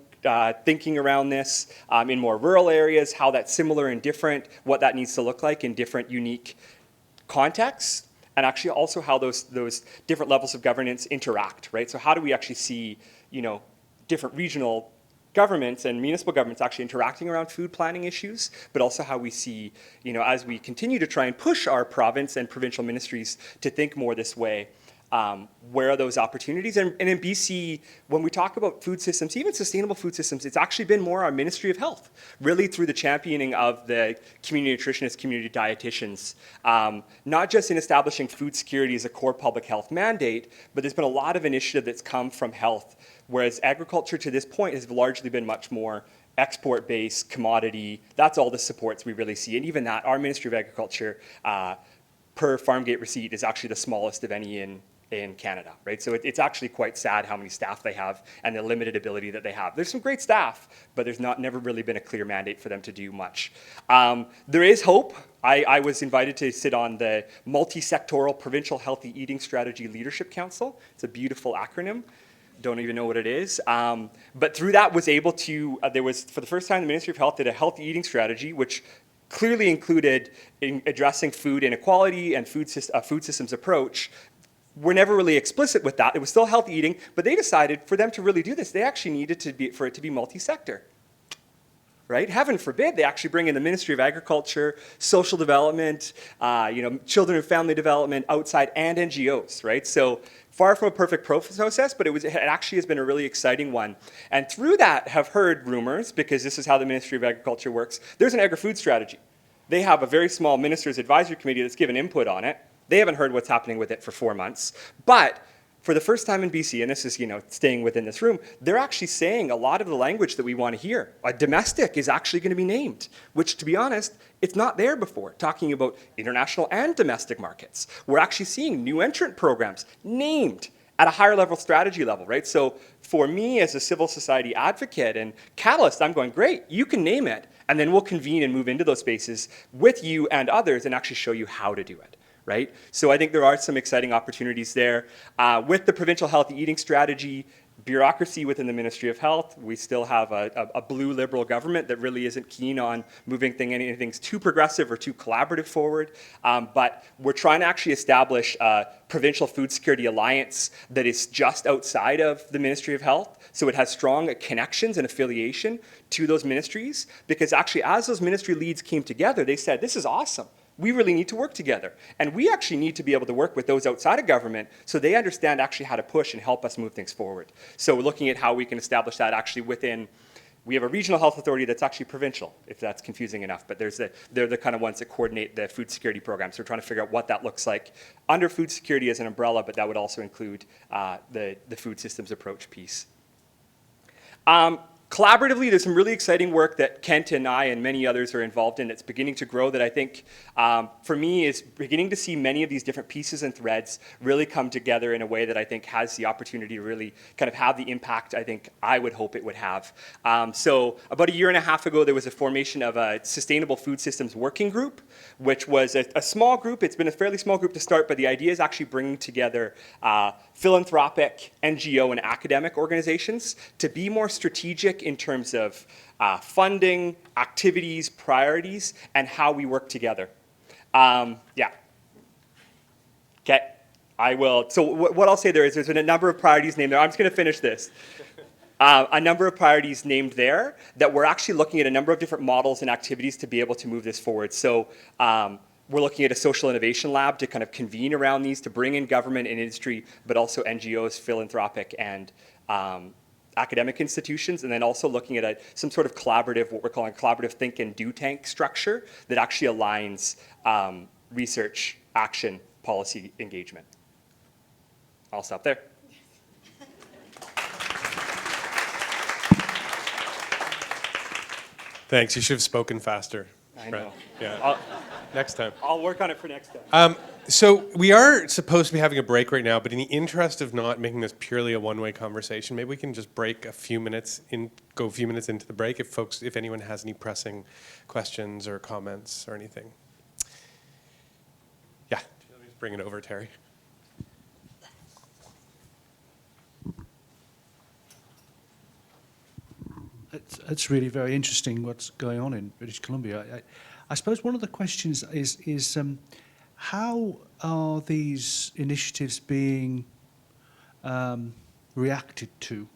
thinking around this in more rural areas, how that's similar and different, what that needs to look like in different unique contexts, and actually also how those different levels of governance interact, right? So how do we actually see, different regional governments and municipal governments actually interacting around food planning issues, but also how we see, as we continue to try and push our province and provincial ministries to think more this way, where are those opportunities? And in BC, when we talk about food systems, even sustainable food systems, it's actually been more our Ministry of Health, really through the championing of the community nutritionists, community dietitians, not just in establishing food security as a core public health mandate, but there's been a lot of initiative that's come from health, whereas agriculture to this point has largely been much more export-based, commodity. That's all the supports we really see. And even that, our Ministry of Agriculture, per farm gate receipt, is actually the smallest of any in Canada, right? So it's actually quite sad how many staff they have and the limited ability that they have. There's some great staff, but there's never really been a clear mandate for them to do much. There is hope. I was invited to sit on the Multi-Sectoral Provincial Healthy Eating Strategy Leadership Council. It's a beautiful acronym. don't even know what it is. But through that was able to, there was, for the first time, the Ministry of Health did a healthy eating strategy, which clearly included in addressing food inequality and food systems approach. We're never really explicit with that. It was still healthy eating, but they decided for them to really do this, they actually needed to be, for it to be multi-sector. Right? Heaven forbid they actually bring in the Ministry of Agriculture, Social Development, Children and Family Development, outside, and NGOs, right? So far from a perfect process, but it actually has been a really exciting one. And through that have heard rumors, because this is how the Ministry of Agriculture works, there's an agri-food strategy. They have a very small Ministers' Advisory Committee that's given input on it. They haven't heard what's happening with it for 4 months. But for the first time in BC, and this is, staying within this room, they're actually saying a lot of the language that we want to hear. A domestic is actually going to be named, which, to be honest, it's not there before, talking about international and domestic markets. We're actually seeing new entrant programs named at a higher level strategy level, right? So for me as a civil society advocate and catalyst, I'm going, great, you can name it, and then we'll convene and move into those spaces with you and others and actually show you how to do it. Right? So I think there are some exciting opportunities there. With the provincial healthy eating strategy, bureaucracy within the Ministry of Health, we still have a blue Liberal government that really isn't keen on moving anything too progressive or too collaborative forward. But we're trying to actually establish a provincial food security alliance that is just outside of the Ministry of Health. So it has strong connections and affiliation to those ministries, because actually as those ministry leads came together, they said, this is awesome. We really need to work together. And we actually need to be able to work with those outside of government so they understand actually how to push and help us move things forward. So we're looking at how we can establish that actually within, we have a regional health authority that's actually provincial, if that's confusing enough, but they're the kind of ones that coordinate the food security program. So we're trying to figure out what that looks like under food security as an umbrella, but that would also include the food systems approach piece. Collaboratively, there's some really exciting work that Kent and I and many others are involved in that's beginning to grow that I think, for me, is beginning to see many of these different pieces and threads really come together in a way that I think has the opportunity to really kind of have the impact I think I would hope it would have. So about 1.5 years ago, there was a formation of a Sustainable Food Systems Working Group, which was a small group. It's been a fairly small group to start, but the idea is actually bringing together philanthropic, NGO, and academic organizations to be more strategic in terms of funding, activities, priorities, and how we work together. Yeah. Okay. I will. So what I'll say there is there's been a number of priorities named there. I'm just going to finish this. A number of priorities named there that we're actually looking at a number of different models and activities to be able to move this forward. So we're looking at a social innovation lab to kind of convene around these, to bring in government and industry, but also NGOs, philanthropic, and academic institutions, and then also looking at some sort of collaborative, what we're calling collaborative think and do tank structure that actually aligns research, action, policy engagement. I'll stop there. Thanks. You should have spoken faster. I know. Yeah. Next time. I'll work on it for next time. So we are supposed to be having a break right now, but in the interest of not making this purely a one-way conversation, maybe we can just break a few minutes go a few minutes into the break if anyone has any pressing questions or comments or anything. Yeah. Let me just bring it over, Terry. It's really very interesting what's going on in British Columbia. I suppose one of the questions is how are these initiatives being reacted to?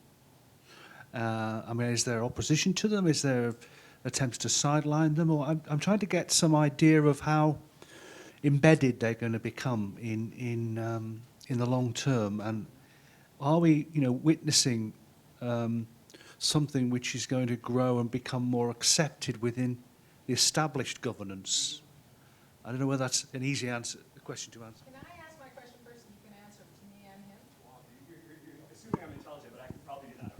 I mean, is there opposition to them? Is there attempts to sideline them? Or I'm trying to get some idea of how embedded they're going to become in the long term, and are we, witnessing something which is going to grow and become more accepted within the established governance? I don't know whether that's an easy question to answer. Can I ask my question first and you can answer it to me and him? You're assuming I'm intelligent, but I can probably do that.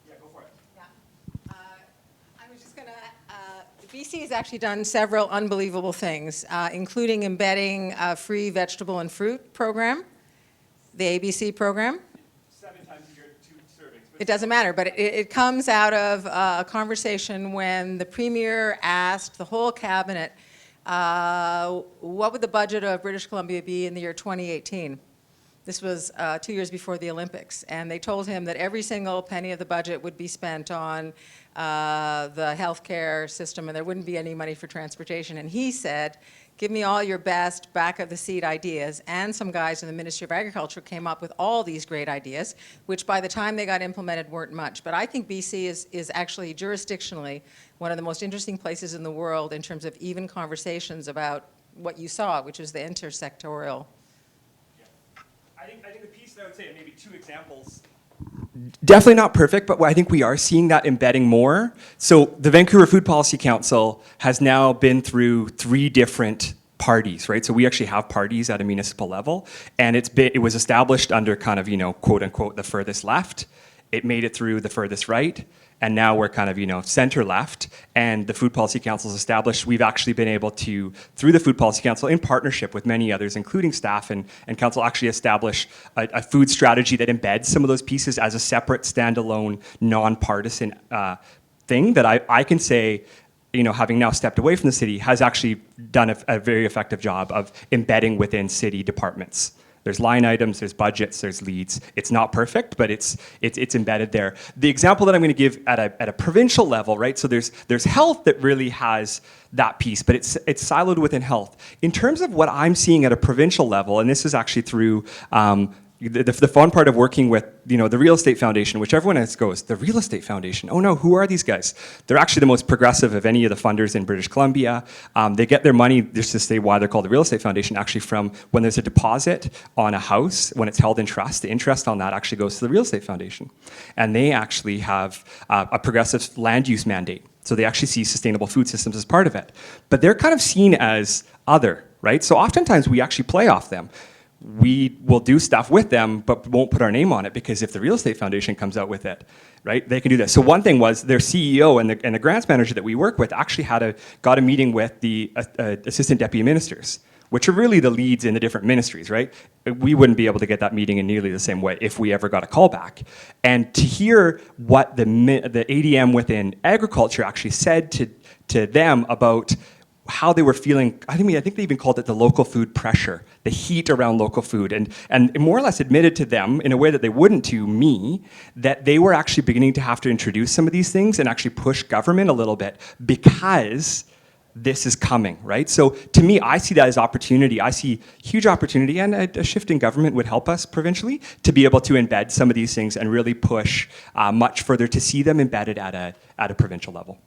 Yeah, go for it. Yeah. I was just going to, BC has actually done several unbelievable things, including embedding a free vegetable and fruit program, the ABC program. 7 times a year, 2 servings. It doesn't matter, but it comes out of a conversation when the Premier asked the whole cabinet, what would the budget of British Columbia be in the year 2018? This was 2 years before the Olympics, and they told him that every single penny of the budget would be spent on the healthcare system, and there wouldn't be any money for transportation. And he said, give me all your best back of the seat ideas. And some guys in the Ministry of Agriculture came up with all these great ideas, which by the time they got implemented weren't much. But I think BC is actually jurisdictionally one of the most interesting places in the world in terms of even conversations about what you saw, which is the intersectorial. I think the piece that I would say, maybe 2 examples. Definitely not perfect, but I think we are seeing that embedding more. So the Vancouver Food Policy Council has now been through 3 different parties, right? So we actually have parties at a municipal level, and it was established under kind of, quote unquote, the furthest left. It made it through the furthest right, and now we're kind of, center left, and the Food Policy Council is established. We've actually been able to, through the Food Policy Council, in partnership with many others, including staff and council, actually establish a food strategy that embeds some of those pieces as a separate, standalone, nonpartisan thing that I can say, having now stepped away from the city, has actually done a very effective job of embedding within city departments. There's line items, there's budgets, there's leads. It's not perfect, but it's embedded there. The example that I'm going to give at a provincial level, right? So there's health that really has that piece, but it's siloed within health. In terms of what I'm seeing at a provincial level, and this is actually through the fun part of working with the Real Estate Foundation, which everyone else goes, the Real Estate Foundation, oh no, who are these guys? They're actually the most progressive of any of the funders in British Columbia. They get their money, just to say why they're called the Real Estate Foundation, actually from when there's a deposit on a house, when it's held in trust, the interest on that actually goes to the Real Estate Foundation. And they actually have a progressive land use mandate. So they actually see sustainable food systems as part of it. But they're kind of seen as other, right? So oftentimes we actually play off them. We will do stuff with them, but won't put our name on it, because if the Real Estate Foundation comes out with it, right, they can do this. So one thing was their CEO and the grants manager that we work with actually got a meeting with the assistant deputy ministers, which are really the leads in the different ministries, right? We wouldn't be able to get that meeting in nearly the same way if we ever got a call back. And to hear what the ADM within agriculture actually said to them about how they were feeling, I think they even called it the local food pressure, the heat around local food, and more or less admitted to them, in a way that they wouldn't to me, that they were actually beginning to have to introduce some of these things and actually push government a little bit, because this is coming, right? So to me, I see that as opportunity. I see huge opportunity, and a shift in government would help us provincially to be able to embed some of these things and really push much further to see them embedded at a provincial level.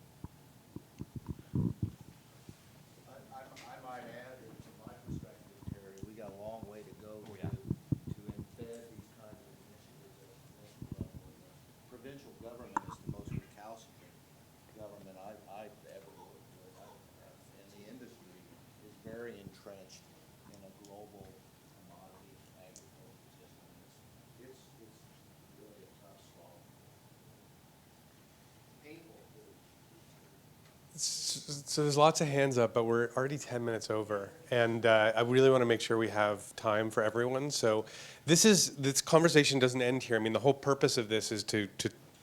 So there's lots of hands up, but we're already 10 minutes over, and I really want to make sure we have time for everyone. So this conversation doesn't end here. I mean, the whole purpose of this is to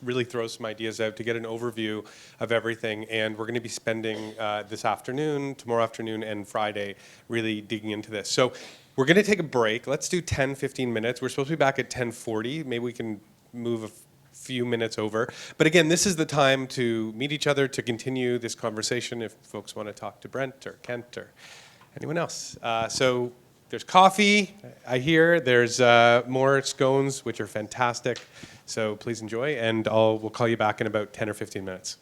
really throw some ideas out, to get an overview of everything, and we're going to be spending this afternoon, tomorrow afternoon, and Friday really digging into this. So we're going to take a break. Let's do 10, 15 minutes. We're supposed to be back at 10:40. Maybe we can move a few minutes over. But again, this is the time to meet each other, to continue this conversation if folks want to talk to Brent or Kent or anyone else. So there's coffee, I hear. There's more scones, which are fantastic. So please enjoy, and we'll call you back in about 10 or 15 minutes.